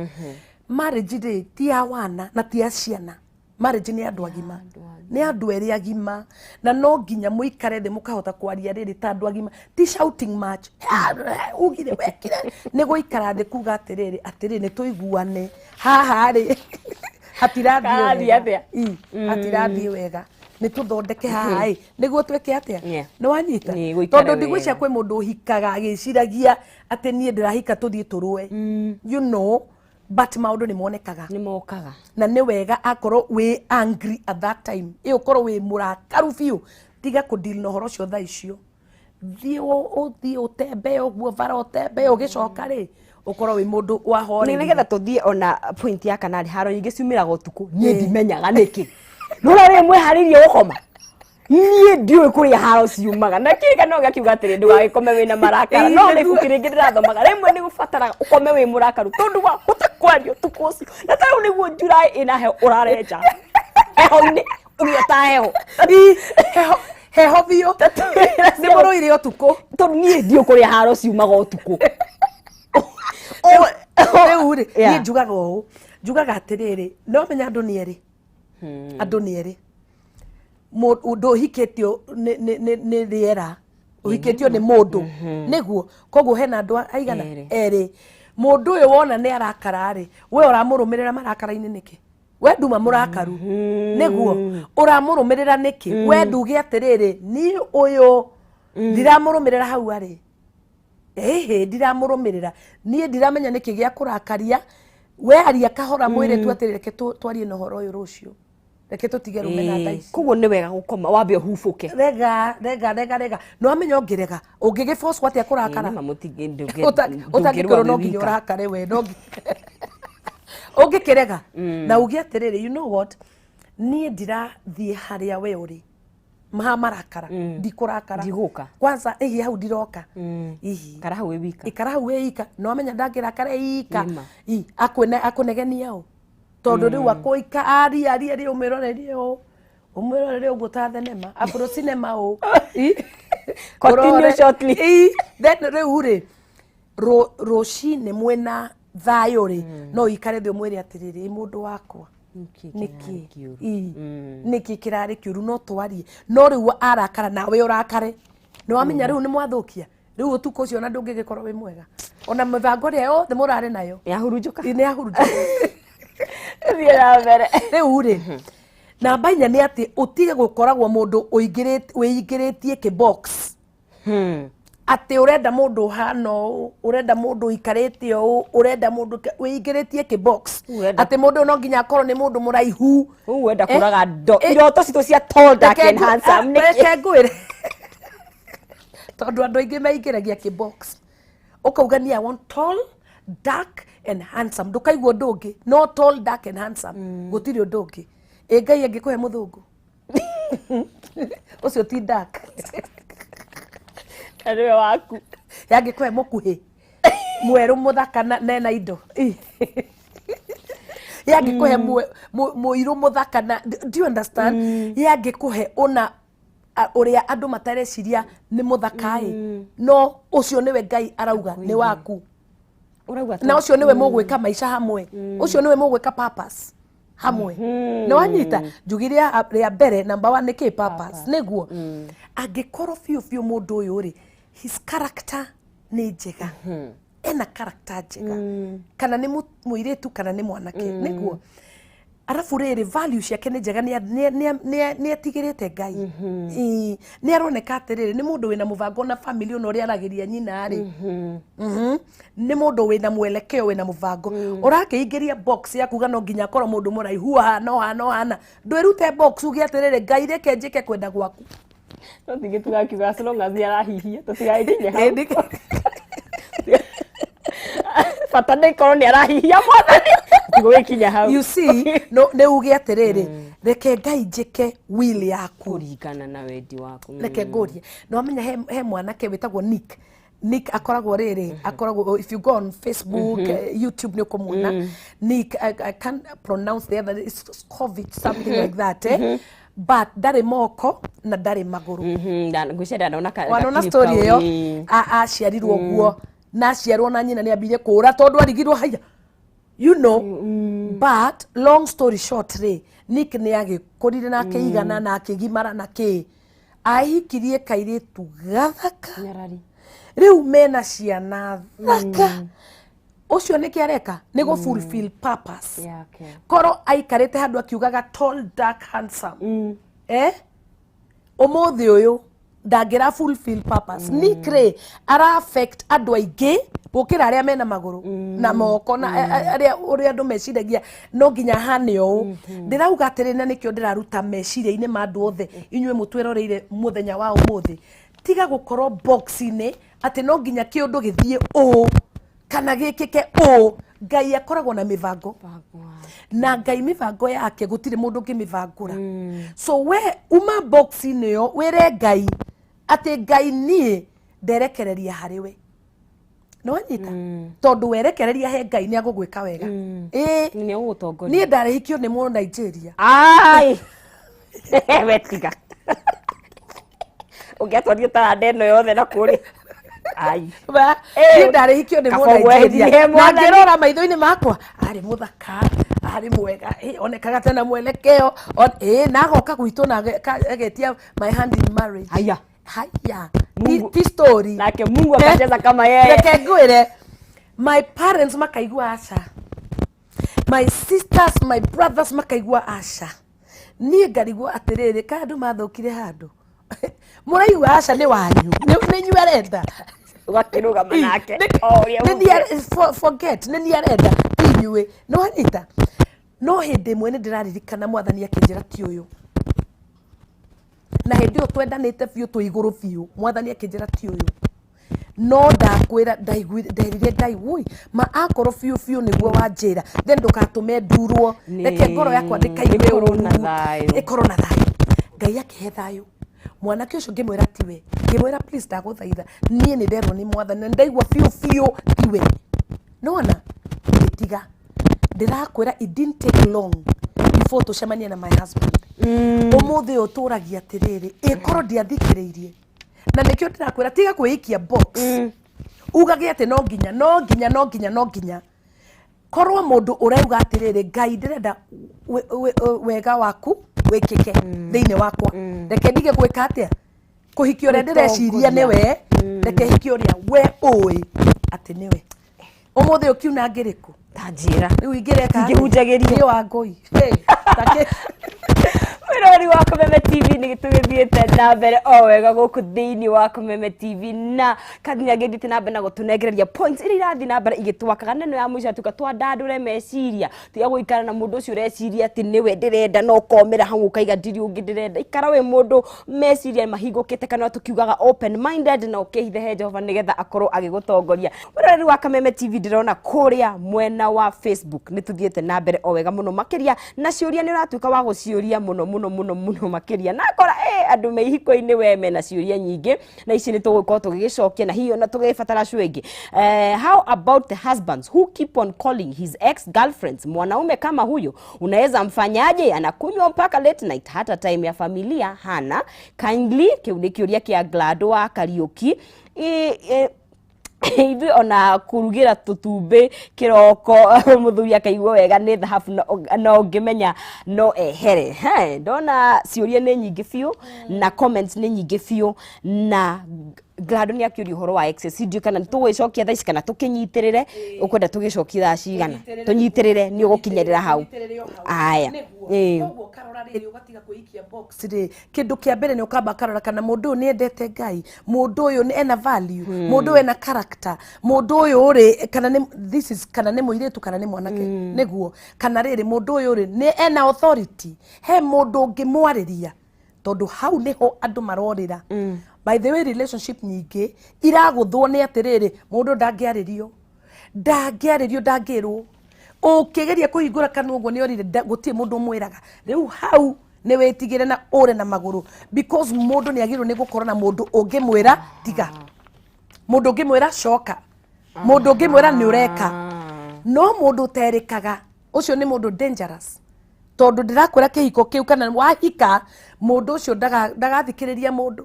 marriage ri ti ya wana na ti ya ciana marriage ni andu agima ni andu eri agima na no nginya muikare thi mukahota kwaria riri tandu agima ti shouting match ugire wekire ni guikara thi kuga atiriri ni tuiguane haha ri hatirathie wega ni tuthondeke haha niguo tweke atia ni wanyita tondu ndigwicia kwi mundu hikaga agiciragia ati nie ndirahika tuthie turue you know but maundu ni monekaga ni mokaga na ni wega akorwo we angry at that time e ukorwo we murakaru biu tiga ku deal na horo cio tha icio thie utembe uguo vara utembe ugicoka ri ukorwo wi mundu wa hore ni getha tuthie ona point ya kanari haro nyingi ciumiraga utuku nie ndimenyaga niki nura ri mwe haririe gukoma nie ndiwe kuria haro ciumaga na kika no gakiuga atiri ndugagikome wina marakara no ni bukiringi ndirathomaga rimwe ni gubatara ukome wi murakaru tondu wa utakwario tuku ucio na taru niguo July ina he urareja heho-ini ugiota heho heho biu ni muruire utuku tondu nie ndio kuria haro ciumaga utuku riu ri nie njugaga uu njugaga atiriri no menya andu ni eri andu ni eri mundu hiketio ni riera uhiketio ni mundu niguo koguo hena andu aigana eri mundu uyu wona ni arakara ri we uramurumirira marakara-ini niki we nduma murakaru niguo uramurumirira niki we nduge atiriri ni uyu ndiramurumirira hau ari ndiramurumirira nie ndiramenya niki gia kurakaria we aria kahora mwire tu atiriri reke twarie na horo uyu rucio reke tutige rumena ndaici kuguo ni wega gukoma wambe hubuke rega no amenya ongirega ungigiforce atia kurakara utangikoro no nginya urakare we no ungikirega na ugi atiriri you know what nie ndirathie haria we uri maha marakara ndikurakara ndiguka kwanza hau ndiroka kara hau wika ikara hau wika no amenya ndangirakara ika akunegenia u tondu riu akoika ari umirorerie uguo ta thenema apro cinema u continue shortly then riu ri rucini mwena thayo ri no ikare thio mwiri atiriri mundu wakwa niki kirari kiuru no twarie no riu arakara nawe urakare no amenya riu ni mwathukia riu utuko ucio na ndungigikorwo wi mwega ona muthango ria yothe murari nayo yahurunjuka ni yahurunjuka riera mbere riu ri na bainya ni ati utige gukoragwo mundu uingiritie ki box ati urenda mundu hano urenda mundu ikarite o urenda mundu uingiritie ki box ati mundu no nginya akorwo ni mundu muraihu wenda kuraga ndo iroto citu cia tall dark and handsome reke ngwire tondu andu aingi meingiragia ki box ukauga ni I want tall dark and handsome ndukaigua ndungi no tall dark and handsome gutiri ndungi ngai angikuhe muthungu ucio ti dark ariwe waku yangikuhe mukuhi mweru muthaka na indo yangikuhe muiru muthaka na do you understand yangikuhe ona uria andu matareciria ni muthakai no ucio niwe ngai arauga ni waku na ucio niwe mugwika maisha hamwe ucio niwe mugwika purpose hamwe no anyita njugiria ria mbere number 1 niki purpose niguo angikorwo fiu mundu uyu ri his character ni njega ena character njega kana ni muiritu kana ni mwanake niguo arafu riri value ciake ni njega ni atigirite ngai ni aroneka atiriri ni mundu wina mubango na family ono ri aragiria nyina ri ni mundu wina mwelekeo wina mubango urakiingiria box ya kuga no nginya korwo mundu muraihu hana ndwirute box ugi atiriri ngai reke njike kwenda gwaku no tingi tugakiuga as long as yarahihia tutigainye hau fata ni korwo ni arahihia mwathani tigokinya hau you see no ne ugi atiriri reke ngai njike will yaku kuringana na wendi waku reke ngorie no amenya he mwanake witagwo Nick akoragwo riri akoragwo if you go on Facebook YouTube ni ukumwona Nick I can't pronounce the other it's COVID something like that but ndari moko na ndari maguru ngwicenda naona story iyo aciarirwo guo na aciarwo na nyina ni ambire kura tondu arigirwo haya you know but long story short ri Nick ni agikurire na keigana na akigimara na ki ahikirie kairitu gathaka nyarari riu mena ciana thaka ucio ni kiareka ni go fulfill purpose koro aikarite handu akiugaga tall dark handsome umuthi uyu ndangĩra fulfill purpose. NIKII ara affect andũ aingĩ gũkĩra arĩa mena magũrũ na moko na arĩa ũrĩa andũ meciragia no nginya hane ũũ. Ndĩrauga atĩrĩ na nĩkĩo ndĩraruta meciria-inĩ ma andũ othe inyuĩ mũtweroreire mũthenya wa ũmũthĩ, tiga gũkorwo box-inĩ atĩ no nginya kĩũndũ gĩthiĩ ũũ kana gĩkĩke ũũ. Ngai akoragwo na mĩbango na Ngai mĩbango yake gũtirĩ mũndũ ũngĩmĩbangũra. So we uma box-inĩ yo wĩre Ngai atĩ Ngai niĩ nderekereria harĩ we. No anyita tondũ werekereria he Ngai nĩ agũgwĩka wega. Nĩ ũgũtongoria. Niĩ ndarĩhikio nĩ mũndũ Nigeria. Ai wetiga ũngĩatwario taranda ĩno yothe na kũrĩ. Ai niĩ ndarĩhikio nĩ mũndũ Nigeria na ngĩrora maitho-inĩ makwa arĩ mũthaka arĩ mwega onekaga tena mwelekeo na agoka gwitũ na agetia my hand in marriage. Haya ti story nake Mungu akacheza kama yeye. Reke ngwĩre my parents makaigua aca, my sisters my brothers makaigua aca, niĩ ngarigwo atĩrĩrĩ ka andũ mathũkire handũ mũraigua aca nĩ wanyu nĩ inyuĩ arenda ũgakĩrũgama nake forget nĩ niĩ arenda ti inyuĩ. No anyita no hĩndĩ ĩmwe nĩ ndĩraririkana Mwathani akĩnjĩra ti ũyũ, na hĩndĩ ĩyo twendanĩte biũ twĩ igũrũ biũ, Mwathani akĩnjĩra ti ũyũ. No ndakwĩra nderire Ngai wui ma akorwo biũ biũ nĩguo wanjĩra then ndũgatũme ndurwo, reke ngoro yakwa ndĩkaigue ũũru ĩkorwo na thayũ. Ngai akĩhe thayũ. Mwanake ũcio ngĩmwĩra tiwe, ngĩmwĩra please ndagũthaitha niĩ nĩ nderwo nĩ Mwathani na ndaigua biũ biũ tiwe. Nona ngĩtiga. Ndĩrakwĩra it didn't take long before tũcemanie na my husband. Ũmũthĩ ũyũ tũragia atĩrĩrĩ ĩkorwo ndiathikĩrĩirie na nĩkĩo ndĩrakwĩra tiga kwĩikia box ugage atĩ no nginya korwo mũndũ ũrauga atĩrĩrĩ Ngai ndĩrenda wega waku wĩkĩke thĩinĩ wakwa, reke ndige gwĩka atĩa kũhikia ũrĩa ndĩreciria nĩwe, reke hikia ũrĩa we ũĩ atĩ nĩwe. Ũmũthĩ ũyũ Kiuna ngĩrĩkũ tanjĩra rĩu ingĩreka ingĩhunjagĩrio wa Ngũi Mwĩrori wa Kameme TV nĩ tũgĩthiĩte na mbere o wega gũkũ thĩinĩ wa Kameme TV na Kathina gĩthiĩte na mbere na gũtũnengereria points iria irathiĩ na mbere igĩtwakaga neno ya mũico tuka twandandũre meciria tiga gũikara na mũndũ ũcio ũreciria atĩ nĩwe ndĩrenda no komera hau ũkaiga ndiri ũngĩ ndĩrenda. Ikara we mũndũ meciria mahingũkĩte kana tũkiugaga open minded na ũkĩhithe Jehova nĩgetha akorwo agĩgũtongoria. Mwĩrori wa Kameme TV ndĩrona kũrĩa mwena wa Facebook nĩ tũthiĩte na mbere o wega mũno makĩria na ciũria nĩ ũratuĩka wa gũciũria mũno makiria na akora andũ me ihiko-inĩ we mena ciũria nyingĩ na ici nĩ tũgũkorwo tũgĩcokia na hiyo na tũgĩbatara cwĩngĩ. How about the husbands who keep on calling his ex girlfriends? Mwanaume kama huyo unaweza mfanyaje? Anakunywa mpaka late night hata time ya familia hana. Kindly kĩũria kĩa Glado wa Kariuki hivi ona kurugira tutumbe kiroko muthuri akaigwa wega ni thahabu no ngimenya no ehere. Ndona ciuria nĩ nyingĩ biũ na comments nĩ nyingĩ biũ na Glado nĩ akĩũria ũhoro wa excess ndio kana tũgĩcokia thaa ici kana tũkĩnyitĩrĩre ũkwenda tũgĩcokia thaa cigana tũnyitĩrĩre nĩ ũgũkinyĩrĩra hau. Aya koguo karora rĩrĩ ũgatiga kwĩikia box rĩ kĩndũ kĩa mbere nĩ ũkamba karora kana mũndũ ũyũ nĩ endete Ngai, mũndũ ũyũ nĩ ena value, mũndũ ũyũ ena character, mũndũ ũyũ rĩ kana nĩ mũirĩtu kana nĩ mwanake nĩguo kana rĩrĩ mũndũ ũyũ rĩ nĩ ena authority he mũndũ ũngĩmwarĩria tondũ hau nĩho andũ marorĩra. By the way relationship nyingĩ iragũthwo nĩ atĩrĩrĩ mũndũ ndangĩarĩrio ũkĩgeria kũhingũra kanua ũguo nĩ orire gũtirĩ mũndũ ũmwĩraga rĩu hau nĩ wĩtigĩre na ũre na magũrũ because mũndũ nĩ agĩrĩirwo nĩ gũkorwo na mũndũ ũngĩmwĩra tiga, mũndũ ũngĩmwĩra coka, mũndũ ũngĩmwĩra nĩ ũreka, no mũndũ ũterĩkaga ũcio nĩ mũndũ dangerous. Tondũ ndĩrakwĩra kĩhiko kĩu kana wahika mũndũ ũcio ndagathikĩrĩria mũndũ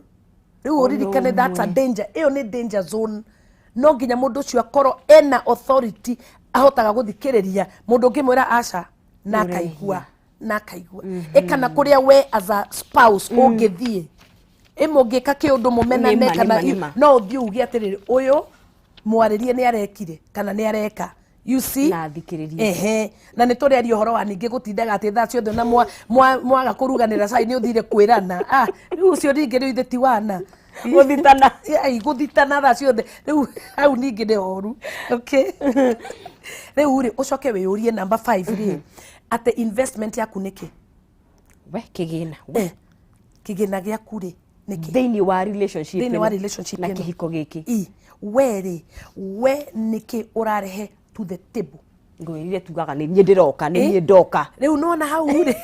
rĩu ũririkane that's a danger, ĩyo nĩ danger zone. No nginya mũndũ ũcio akorwo ena authority ahotaga gũthikĩrĩria mũndũ ũngĩmwĩra aca na akaigua kana kũrĩa we as a spouse ũngĩthiĩ mũngĩka kĩũndũ mũmenane kana no ũthiĩ uge atĩrĩrĩ ũyũ mwarĩrie nĩ arekire kana nĩ areka. You see? Na thikĩrĩria. Na nĩ tũrĩaria ũhoro wa ningĩ gũtindaga atĩ thaa ciothe na mwaga kũruganĩra cai nĩ ũthire kwĩrana. Rĩu ũcio rĩngĩ rĩu ithe ti wana. Guthitana. Ai guthitana tha ciothe. Riu au ningi ni horu. Okay. Riu ri ucoke wiyurie number 5 ri. Ate investment yaku niki? We kigina. Kigina giaku ri niki? Thĩinĩ wa relationship. Thĩinĩ wa relationship na kĩhiko gĩkĩ. We niki urarehe to the table? Ngwĩrire tugaga nĩ niĩ ndĩroka, nĩ niĩ ndoka. Riu nona hau ri.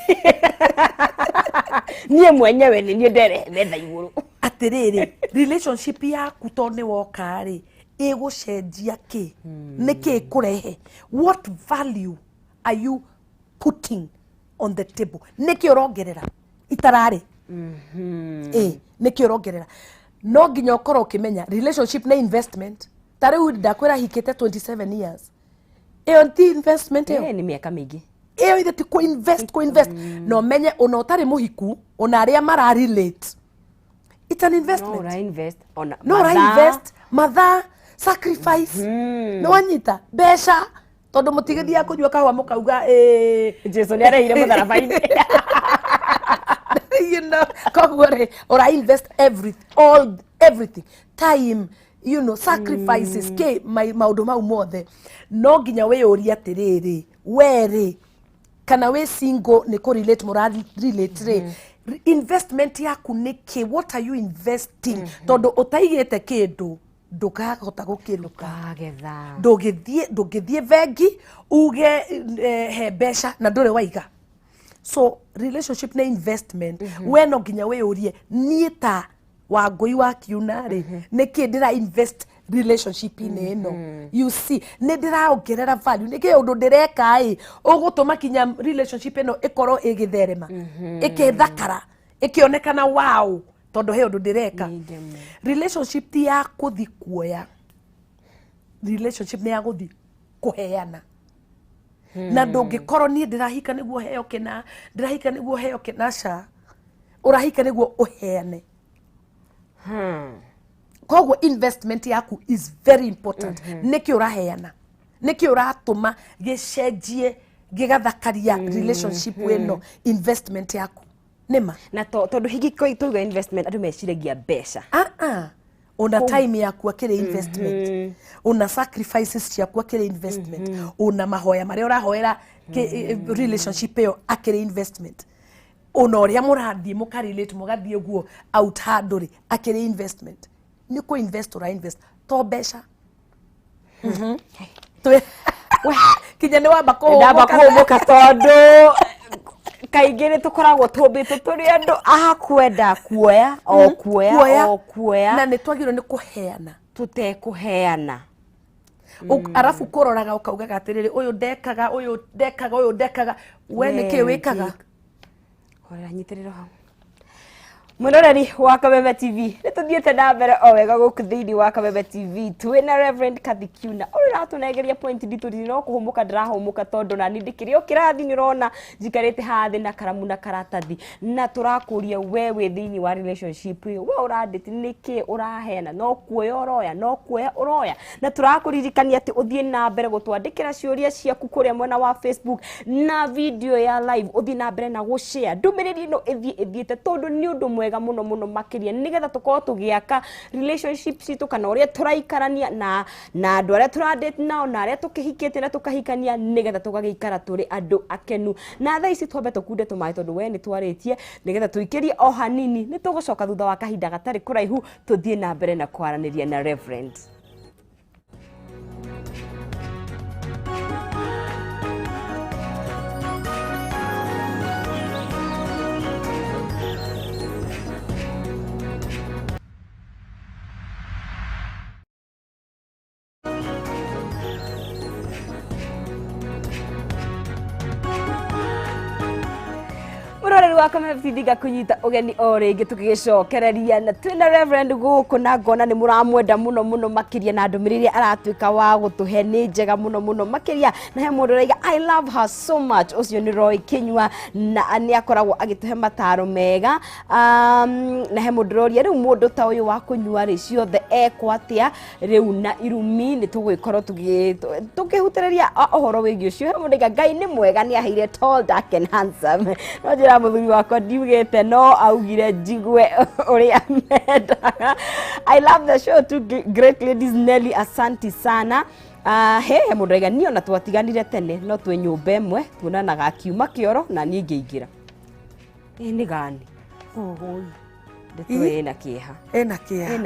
Niĩ mwenyewe nĩ niĩ nderehe metha igũrũ. Atiriri, relationship yaku to ni woka ri igucenjia ki? Niki kurehe? What value are you putting on the table? Niki urongerera itarari? Niki urongerera? No nginya ukorwo ukimenya relationship na investment. Tariu ndakwira hikite 27 years. Iyo ti investment iyo? Ni miaka mingi. Iyo ide ti invest. No menye ona utari muhiku, ona aria mara relate. It's an investment. No, invest on invest, mother, sacrifice. No anyita, besha. Todo mutigithia kunyua kahwa mukauga Jesu ni arehire mutharabaini. You know, kogore or I invest everything. Time, you know, sacrifices ke maundu mau mothe. No nginya we uria atiriri, were kana we single ni ko relate relate re. Investment yaku niki? What are you investing? Tondu utaigite kindu ndukahota gukiruka getha ndugithie vengi uge he besha na ndure waiga. So relationship na investment we no nginya we urie nieta wa ngui wa Kiuna ri niki ndira invest relationship ino. You see, ni ndiraongerera value niki undu ndireka ugutuma kinya relationship ino ikorwo igitherema ikithakara ikionekana wow tondu he undu ndireka. Relationship ti ya kuthi kuoya, relationship ni ya guthi kuheana. Na ndungikorwo ni ndirahika niguo heo kina, ndirahika niguo heo kinasha, urahika niguo uheane. Koguo investment yaku is very important. Niki uraheana, niki uratuma gicenjie gigathakaria relationship weno investment yaku nima. Na tondu higiko ituga investment andu meciragia mbeca. Una time yaku akire investment, una sacrifices ciaku akire investment, una mahoya maria urahoera relationship yo akire investment, una uria murathie mukarelate mugathie guo out handuri akire investment. Niko invest ura invest to mbeca. Kinya ni wamba kuhumuka tondu kaingĩ nĩ tũkoragwo tũmbĩtwo tũrĩ andũ kwenda kuoya kuoya na nĩ twagĩrĩirwo nĩ kũheana tũtekũheana. Arafu kũroraga ũkaugaga atĩrĩrĩ ũyũ ndekaga we nĩkĩ wĩkaga? Horera nyitĩrĩra hau. Mũroreri wa Kameme TV nĩ tũthiĩte na mbere o wega gũkũ thĩinĩ wa Kameme TV twĩna Reverend Kiuna ũrĩa aratunegeria point nditũ no kũhũmũka ndĩrahũmũka tondu na ndikĩrĩ o kĩrathi nĩ ũrona njikarĩte hathĩ na karamu na karatathi na tũrakũria we thĩinĩ wa relationship we ũrandĩte nĩkĩ ũraheana, no kuoya ũroya, no kuoya ũroya, na tũrakũririkania atĩ ũthiĩ na mbere gũtwandĩkĩra ciũria ciaku kũrĩa mwena wa Facebook na video ya live ũthiĩ na mbere na gũshare ndũmĩrĩri ĩno ĩthiĩte tondu nĩ ũndũ mwega muno makiria nigetha tukorwo tugiaka relationship citu kana uria turaikarania na andu aria turadate nao na aria tukihikite na tukahikania nigetha tugagiikara turi andu akenu. Na thaa ici twambe tukunde tumae tondu we ni twaritie nigetha tuikirie o hanini ni tugucoka thutha wa kahinda gatari kuraihu tuthie na mbere na kwaraniria na Reverend. Muroreri wa Kameme TV gakunyita ugeni o ringi tugigicokereria na twina Reverend guku na ngona ni muramwenda muno makiria na ndumiriri aratuika wa gutuhe ni njega muno makiria na he mundu reiga I love her so much ucio ni Roy Kinyua na ni akoragwo agituhe mataro mega na he mundu roria riu mundu ta uyu wa kunyua ri ciothe ekwatia riu na irumi ni tugwikorwo tukihutereria ohoro wigi ucio he mundu Ngai ni mwega ni aheire tall dark and handsome no jira muthuri wakwa ndiugite no augire njigwe uria mendaga. I love the show too, great ladies. Nelly, asanti sana. He mudaiga niyo na twatiganire tene no twe nyumba emwe tuonanaga kiuma kioro na niĩ ngĩingĩra. Ni gani? Oi. Ndetwe ena kieha. Ena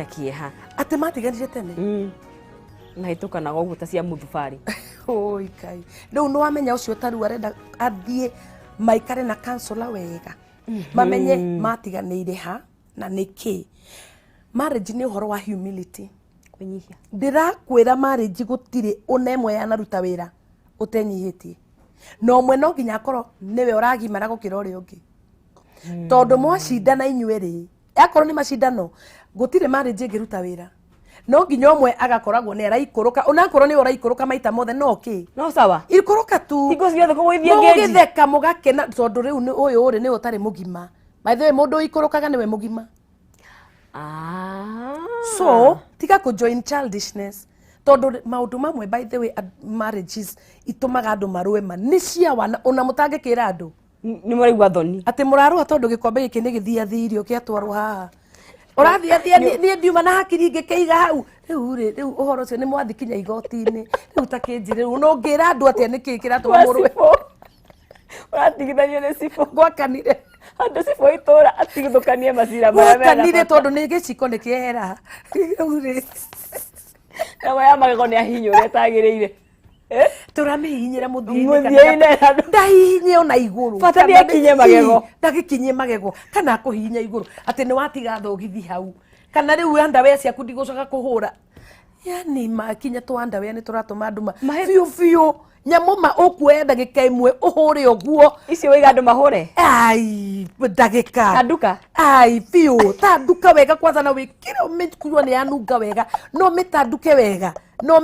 kieha. Ate matiganire tene. Na hitukanaga ũguo ta cia mũthubari. Oi kai. Rĩu no wamenya ũcio taru arenda athie maikare na counselor wega. Mamenye matiganĩire ha na nĩkĩ. Marriage nĩ ũhoro wa humility. Kunyihia. Ndĩrakwĩra marriage gũtirĩ ona ĩmwe yanaruta wĩra ũtenyihĩtie. No ũmwe no nginya akorwo nĩwe ũragimara gũkĩra ũrĩa ũngĩ. Tondũ mwacindana inyuĩ-rĩ, akorwo nĩ macindano gũtirĩ marriage ĩngĩruta wĩra. No nginya ũmwe agakoragwo nĩ araikũrũka, onakorwo nĩ ũraikũrũka maita mothe no kĩ? No sawa. Ikũrũka tu. Hingo ciothe kũgũithia ngeji. Mũgĩtheka mũgakena tondũ rĩu ũyũ ũrĩ nĩ ũtarĩ mũgima. By the way, mũndũ ikũrũkaga nĩwe mũgima. So, tiga ku join childishness. Tondũ maũndũ mamwe by the way marriages itumaga andũ marũe ma nĩ cia wana ona mũtangĩkĩra andũ. Nĩ mũraigua thoni. Atĩ mũrarũa tondũ gĩkombe gĩkĩ nĩ gĩthiathiirio kĩatwarwo haha. Ũrathiathia niĩ ndiuma na hakiri ngĩkĩiga hau. Rĩu ũhoro ũcio nĩ mwathikinya igoti-inĩ. Rĩu ta kĩnjĩrĩ rĩu no ngĩra andũ atĩa nĩkĩ kĩratũma mũrũe. Ũratigithania nĩ cibũ. Gwakanire. Andũ cibũ itũra atigithũkanie macira marĩa mena. Gwakanire tondũ nĩ gĩciko nĩ kĩehera. Nawe ya magego nĩ ahinya ũrĩa tagĩrĩire. Tũramĩhihinyĩra mũthiĩ-inĩ. Ndahihinye ona igũrũ. Bata nĩ akinye magego. Ndagĩkinye magego kana kũhihinya igũrũ. Atĩ nĩ watiga thogithi hau. Kana rĩu underwear ciaku ndigũcoka kũhũra. Yani makinya tu underwear nĩ tũratũma andũ biũ. Nyamũ ma ũkuoya ndagĩka ĩmwe ũhũre ũguo. Icio wĩiga andũ mahũre? Ai, ndagĩka. Tanduka? Ai, biũ. Tanduka wega kwanza na wĩkĩre ũmĩkuo nĩ yanunga wega. No mĩtanduke wega. No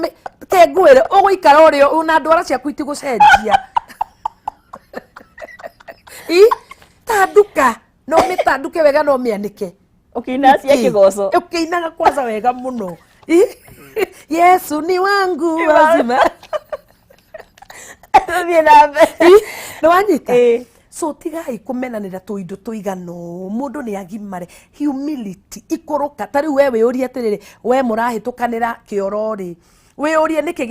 ke ngwĩre ũgũikara ũrĩa una ndwara ciaku itigũcenjia. Tanduka. No mĩtanduke wega no mĩanĩke. Ũkĩina cia kĩgoco. Ũkĩinaga kwanza wega mũno. Yesu ni wangu wazima. Nĩ wanyita? So tigai kũmenanĩra tũindo tũigano mũndũ nĩ agimare. Humility ikũrũka ta rĩu we wĩũrie atĩrĩrĩ we mũrahĩtũkanĩra kĩoro-rĩ wĩũrie nĩkĩ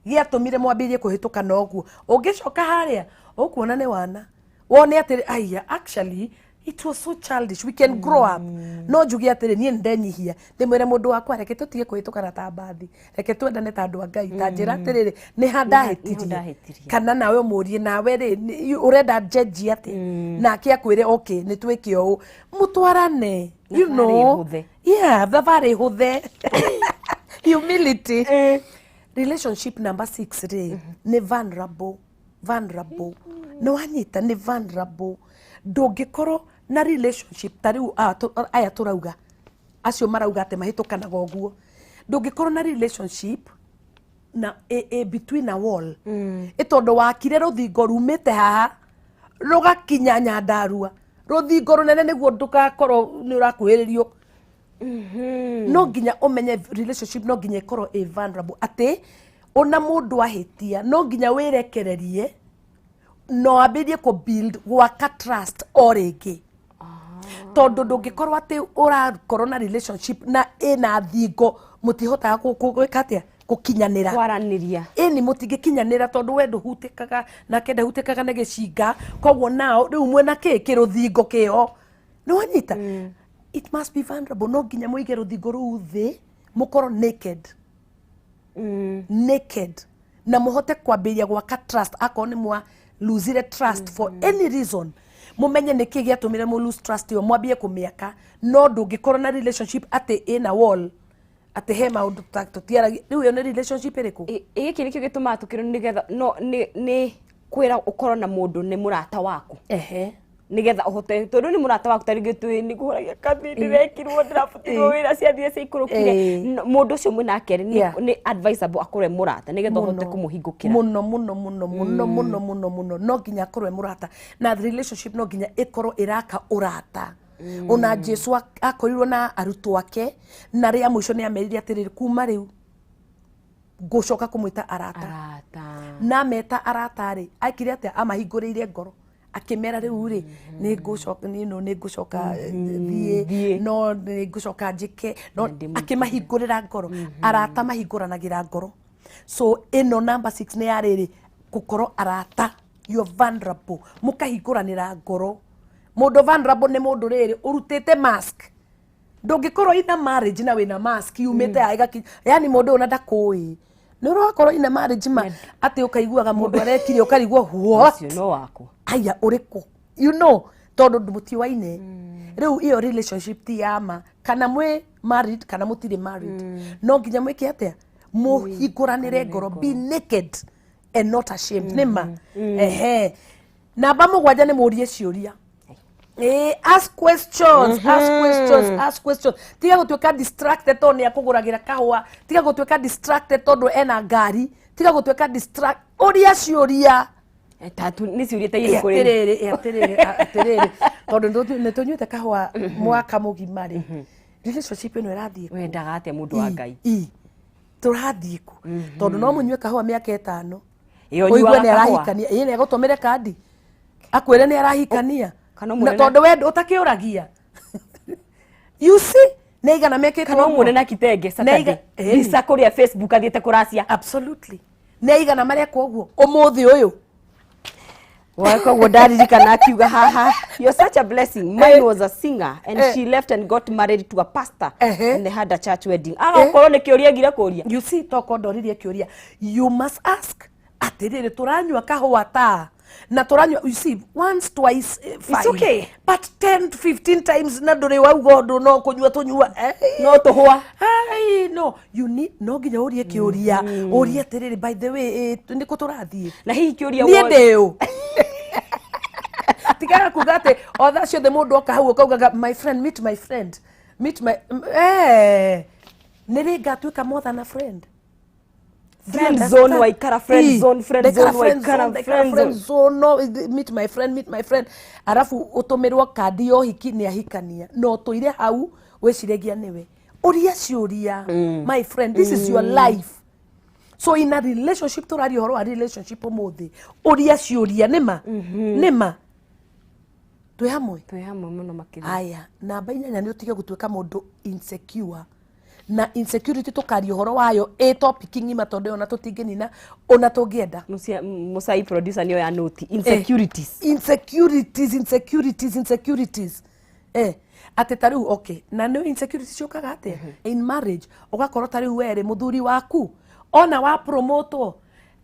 gĩatũmire mwambĩrĩrie kũhĩtũkana ũguo. Ũngĩcoka harĩa ũkuona nĩ wana wone atĩrĩ aya actually it was so childish, we can grow up. No njuge atĩrĩ niĩ nĩndenyihia ndĩmwĩre mũndũ wakwa reke tũtige kũhĩtũkana ta mbathi, reke twendane ta andũ a Ngai, ta njĩra atĩrĩrĩ nĩ ha ndahĩtirie kana nawe ũmũrie nawe rĩ ũrenda njenji atĩ nake akwĩre okay nĩ twĩke ũũ mũtwarane, you know. Yeah, thabarĩ hũthe. Humility. Relationship number 6 rĩ nĩ vulnerable. Nĩ wanyita nĩ vulnerable. Ndũngĩkorwo na relationship ta rĩu aya tũrauga acio marauga atĩ mahĩtũkanaga ũguo. Ndũngĩkorwo na relationship na between a wall. Tondũ wakire rũthingo rumĩte haha rũgakinya Nyandarua. Rũthingo rũnene nĩguo ndũgakorwo nĩ ũrakuhĩrĩrio. No nginya ũmenye relationship no nginya ĩkorwo vulnerable. Atĩ ona mũndũ ahĩtia no nginya wĩrekererie no ambĩrie build gwaka trust o rĩngĩ. Tondũ ndũngĩkorwo atĩ ũrakorwo na relationship na ĩna thingo mũtihotaga gwĩka atĩa gũkinyanĩra kwaranĩria. Ĩni mũtingĩkinyanĩra tondũ we ndũhutĩkaga nake ndahutĩkaga nĩ gĩcinga, koguo nao rĩu mwena kĩrũthingo kĩho. Nĩ wanyita? It must be vulnerable. No nginya mũige rũthingo rũu thĩ mũkorwo naked na mũhote kwambĩrĩria gwaka trust. Akorwo nĩ mwa lose trust for any reason mumenye nĩkĩ gĩatũmire mu lose trust yo mwambie kũmĩaka. No ndũngĩkorwo na relationship atĩ ĩna wall atĩ he maũndũ tũtiaragia. Rĩu ĩyo nĩ relationship ĩrĩkũ? Gĩkĩ nĩkĩo gĩtũmaga tũkĩrwo nĩgetha nĩ kwĩra ũkorwo na mũndũ nĩ mũrata waku nĩgetha ũhote tondũ nĩ mũrata waku tarĩngĩ twĩ nĩ kũhũragia kathi ndĩrekirwo ndĩrabutirwo wĩra ciathiĩ ciaikũrũkire mũndũ ũcio mwĩ nake nĩ advisable akorwo mũrata nĩgetha ũhote kũmũhingũkĩra mũno. No nginya akorwo mũrata na relationship no nginya ĩkorwo ĩraka ũrata. Ona Jesu akorirwo na arutwo ake na rĩa mũico nĩ amerire atĩrĩrĩ kuma rĩu ngũcoka kũmwĩta arata. Na meta arata rĩ aikire atĩa amahingũrĩire ngoro akimera riu ri ni ngucoka ni ngucoka thie no ni ngucoka njike no akimahingurira ngoro arata mahinguranagira ngoro. So ino number 6 ni yariri gukoro arata, you are vulnerable, mukahingũranĩra ngoro. Mũndũ vulnerable nĩ mũndũ rĩrĩ ũrutĩte mask. Ndũngĩkorwo ina marriage na wĩna mask yumĩte agaki, yani mũndũ ũyũ ndakũĩ. Nĩ ũrakorwo ina marriage ma atĩ ũkaiguaga mũndũ arekire ũkarigwo what? Ũcio no wako. Aya ũrĩkũ? You know, tondũ mũtiwaine. Rĩu iyo relationship ti yama kana mwĩ married kana mũtirĩ married. No nginya mwĩke atĩa? Mũhingũranĩre ngoro, be naked and not ashamed. Nĩma? Namba mũgwanja nĩ mũũrie ciũria. Ask questions, ask questions. Tiga gũtuĩka distracted tondũ nĩ akũgũragĩra kahũa, tiga gũtuĩka distracted tondũ ena ngari, tiga gũtuĩka distract. Ũria ciũria. Tatu nĩ ciũria ta irĩkũ atĩrĩrĩ tondũ nĩ tũnyuĩte kahũa mwaka mũgima rĩ. Relationship ĩno ĩrathiĩ kũ? Wendaga atĩa mũndũ wa Ngai? Tũrathiĩ kũ? Tondũ no mũnyue kahũa mĩaka 5. Ũigue nĩ arahikania, nĩ agũtũmĩre kandi. Akwĩre nĩ arahikania. Na tondũ we ũtakĩũragia. You see? Nĩ igana mekĩtwo. Kana ũmwone na kitenge Saturday. Lisa kũrĩa Facebook athiĩte kũracia. Absolutely. Nĩ igana mareka ũguo ũmũthĩ ũyũ. Koguo ndaririkana akiuga haha, you're such a blessing. Mine was a singer and she left and got married to a pastor and they had a church wedding. Agakorwo nĩ kĩũria gire kũria. You see, toko ndoririe kĩũria. You must ask. Atĩrĩrĩ tũranyua kahũa ta na tũranyua, you see, once twice fine. It's okay. But 10 to 15 times na ndũrĩ wauga ũndũ no kũnyua tũnyua. No tũhũa. No, you need no nginya ũrie kĩũria. Ũrie atĩrĩrĩ, by the way nĩ kũ tũrathiĩ? Na hihi kĩũria niĩ ndĩũ. Tigaga kuga atĩ o thaa ciothe mũndũ oka hau ũkaugaga my friend, meet my friend, meet my nĩ rĩ ngatuĩka more than a friend? Friend zone waikara, friend zone waikara, friend zone no, meet my friend. Arafu ũtũmĩrwo kandi ya ũhiki nĩ ahikania no tũire hau wĩciragia nĩwe. Ũria ciũria, my friend, this is your life. So in a relationship tũraria ũhoro wa relationship ũmũthĩ, ũria ciũria nĩma nĩma twĩ hamwe mũno makĩria. Aya namba 8 nĩ ũtige gũtuĩka mũndũ insecure. Na insecurity tũkaria ũhoro wayo topic ng'ima tondũ ona tũtingĩnina ona tũngĩenda. Musai producer nĩyo ya note insecurities. Insecurities. Atĩ ta rĩu okay, na nĩ insecurities ciũkaga atĩa in marriage? Ũgakorwo ta rĩu werĩ mũthuri waku ona wa promote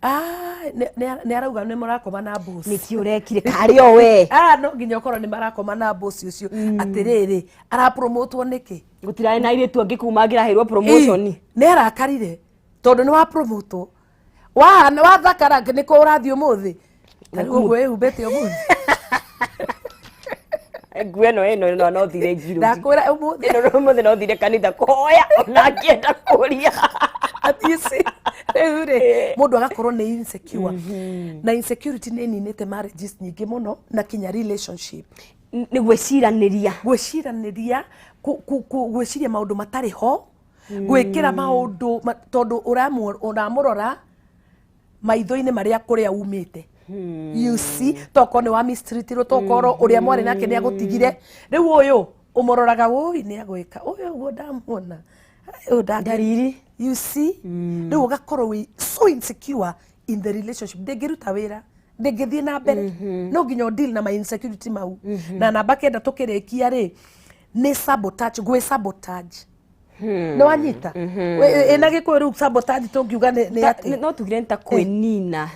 nĩ arauga nĩ mũrakoma na boss. Nĩkĩ ũrekire karĩ o we? No nginya ũkorwo nĩ marakoma na boss ũcio. Atĩrĩrĩ arapromotwo nĩkĩ? Gũtirarĩ na airĩtu angĩ kuma angĩraheirwo promotion. Nĩ arakarire tondũ nĩ wa promote. Wathakara nĩkũ ũrathiĩ ũmũthĩ? Ũguo wĩhumbĩte ũmũthĩ. Nguo ĩno no thire njiru. Ndakwĩra ũmũthĩ. Ũmũthĩ no thire kanitha kũhoya ona ngĩenda kũria. Atisi rĩu rĩ mũndũ agakorwo nĩ insecure. Na insecurity nĩ ninĩte marriages nyingĩ mũno na kinya relationship. Nĩ gwĩciranĩria gwĩciria maũndũ matarĩ ho, gwĩkĩra maũndũ tondũ ũramũrora maitho-inĩ marĩa kũrĩa umĩte. You see, toko nĩ wa mistreatirwo, tokorwo ũrĩa mwarĩ nake nĩ agũtigire. Rĩu ũyũ ũmũroraga woi nĩ agwĩka ũyũ ũguo ndamuona ndariri. You see, rĩu ũgakorwo wĩ so insecure in the relationship, ndĩngĩruta wĩra, ndĩngĩthiĩ na mbere. No nginya deal na my insecurity mau. Na namba 9 tũkĩrĩkia rĩ nĩ sabotage, gwĩ sabotage. Nĩ wanyita? Ĩna gĩkũyũ rĩu sabotage tũngiuga nĩ atĩ no tugire nta kwĩnina.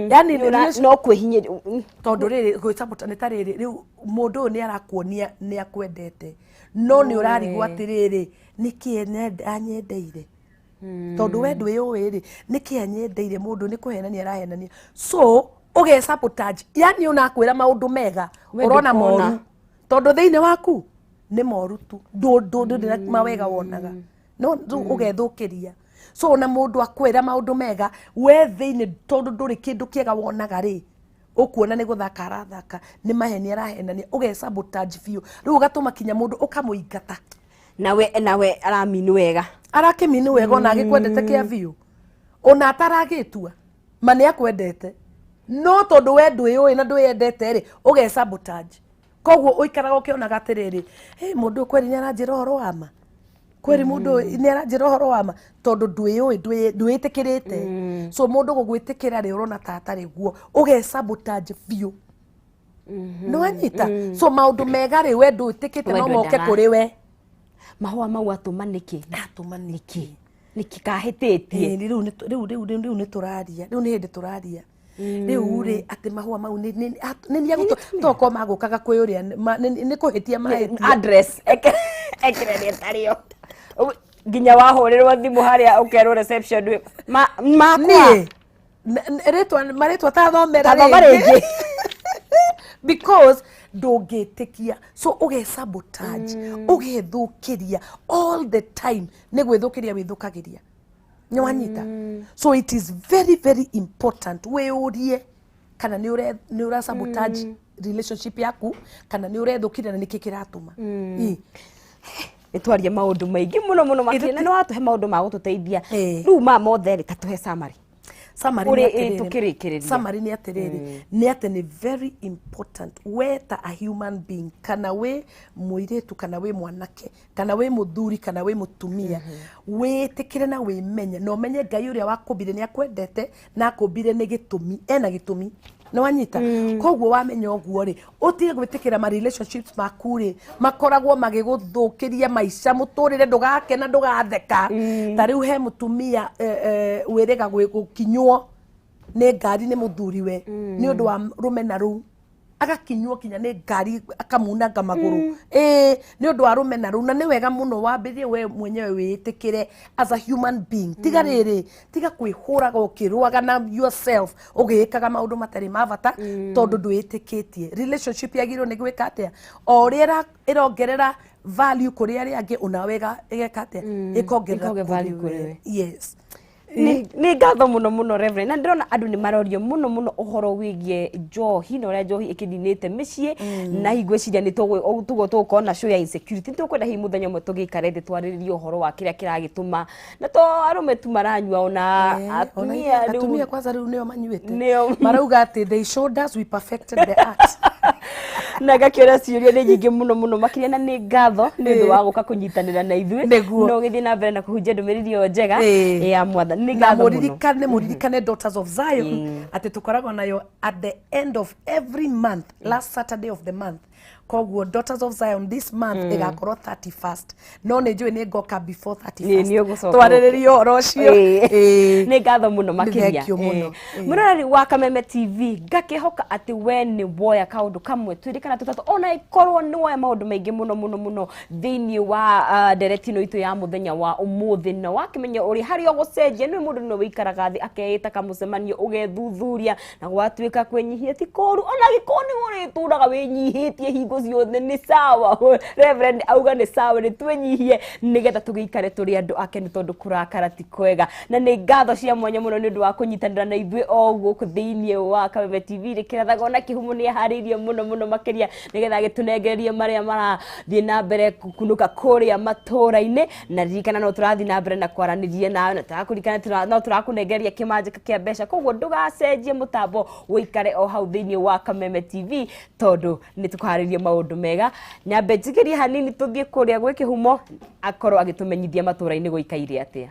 Yani no kwĩhinya tondũ rĩrĩ gwĩ sabotage nĩ ta rĩrĩ, rĩu mũndũ ũyũ nĩ arakuonia nĩ akwendete no nĩ ũrarigwo atĩrĩrĩ nĩkĩ anyendeire? Tondũ we ndwĩũĩ rĩ nĩkĩ anyendeire? Mũndũ nĩ kũhenania arahenania, so ũge sabotage. Yani ũnakwĩra maũndũ mega ũrona moru tondũ thĩinĩ waku nĩ moru tu, ndũ mawega wonaga no ũgethũkĩria. So ona mũndũ akwĩra maũndũ mega we thĩinĩ tondũ ndũrĩ kĩndũ kĩega wonaga rĩ ũkuona nĩ gũthaka arathaka, nĩ maheni arahenania, ũge sabotage biũ. Rĩu ũgatũma kinya mũndũ ũkamũingata nawe aramini wega, arakĩmini wega ona agĩkwendete kĩa biũ ona ataragĩtua ma nĩ akwendete. no tondu we ndwi na ndwiyendete ri uge sabotage koguo uikaraga ukionaga atiriri mundu kweri ni aranjira horo wa ma kweri mundu ni aranjira horo wa ma tondu ndwitikirite so mundu gugwitikira ri urona tatari guo uge sabotage biu no anyita so maundu mega ri we ndwitikite no moke kuri we mahua mau atuma niki kahititie riu ni turaria riu ni hindi turaria riu ri ati mahua mau ni nia toko magukaga kwi uria ni kuhitia mahiti address ekire ni tario ginya wahurirwo thimu haria ukerwo reception makwa maritwa tathomera ringi because ndungitikia so uge sabotage uge thukiria all the time ni gwithukiria withukagiria ni wanyita so it is very very important we urie kana ni ura sabotage relationship yaku kana ni urethukiria na niki kiratuma itwarie maundu maingi muno makina ni watuhe maundu ma gututeithia riu mothe ri tatuhe summary summary ni atiriri ni ati ni very important we ta a human being kana we muiretu kana we mwanake kana we muthuri kana we mutumia we tikire na we menye no menye Ngai uria wakumbire ni akwendete na akumbire ni gitumi ena gitumi no wanyita koguo wamenya oguo ri utige gwitikira ma relationships maku ri makoragwo magiguthukiria maisha muturire ndugake na ndugatheka ta riu he mutumia wiriga gukinywo ni ngari ni muthuri we ni undu wa rumena ru agakinywo kinya ni ngari akamunanga maguru ni undu wa rumena ru na ni wega muno wambirie we mwenyewe witikire as a human being tiga riri tiga kwihuraga ukirwaga na yourself ugikaga maundu matari mavata tondu ndwitikitie relationship yagiro ni gwika atia o ria irongerera value kuri aria angi unawega igeka atia ikongerera value kuri yes ni ngatho muno reverend na ndirona andu ni marorio muno uhoro wigie njohi na uria njohi ikidinite micii na higweciria ni tugo tukona show ya insecurity tukwenda hi muthenya mwe tugikare thi twariririe uhoro wa kiria kiragituma na to arume tu maranyua ona atumia kwanza riu nio manyuite marauga ati they showed us we perfected the art na gakiora ciuria ni nyingi muno makiria na ni ngatho ni ndu wa guka kunyitanira na ithui no githii na mbere na kuhunjia ndumiriri o njega ya mwatha ni ngatho muririkane daughters of Zion ati tukoragwo nayo at the end of every month last Saturday of the month koguo daughters of Zion this month igakorwo 31st no ni njui ni ngoka before 31st twariririo rocio ni ngatho muno makiria murari wa Kameme TV ngakihoka ati we ni woya kaundu kamwe twirikana tutatu ona ikorwo ni woya maundu maingi muno thiini wa directino itu ya muthenya wa umuthi no wakimenya uri hari ogucenjia ni mundu no wikaraga thi akeita kamucemanio ugethuthuria na gwatuika kwenyihia ti koru ona gikoni uri turaga winyihitie hingo ciothe ni sawa reverend auga ni sawa ni twenyihie nigetha tugikare turi andu ake ni tondu kurakara ti kwega na ni ngatho cia mwanya muno ni ndu wa kunyitanira na ithui o guku thiini wa Kameme TV rikirathaga na kihumu ni hariirie muno makiria nigetha gitunengererie maria marathie na mbere kunuka kuria matura-ini na ririkana no turathie na mbere na kwaranirie nawe na turakurikana no turakunengereria kimanjika kia mbeca koguo ndugacenjie mutambo wikare o hau thiini wa Kameme TV tondu ni tukuharirie maundu mega nyambe njigirie hanini tuthie kuria gwe kihumo akorwo agitumenyithia matura-ini guikaire atia.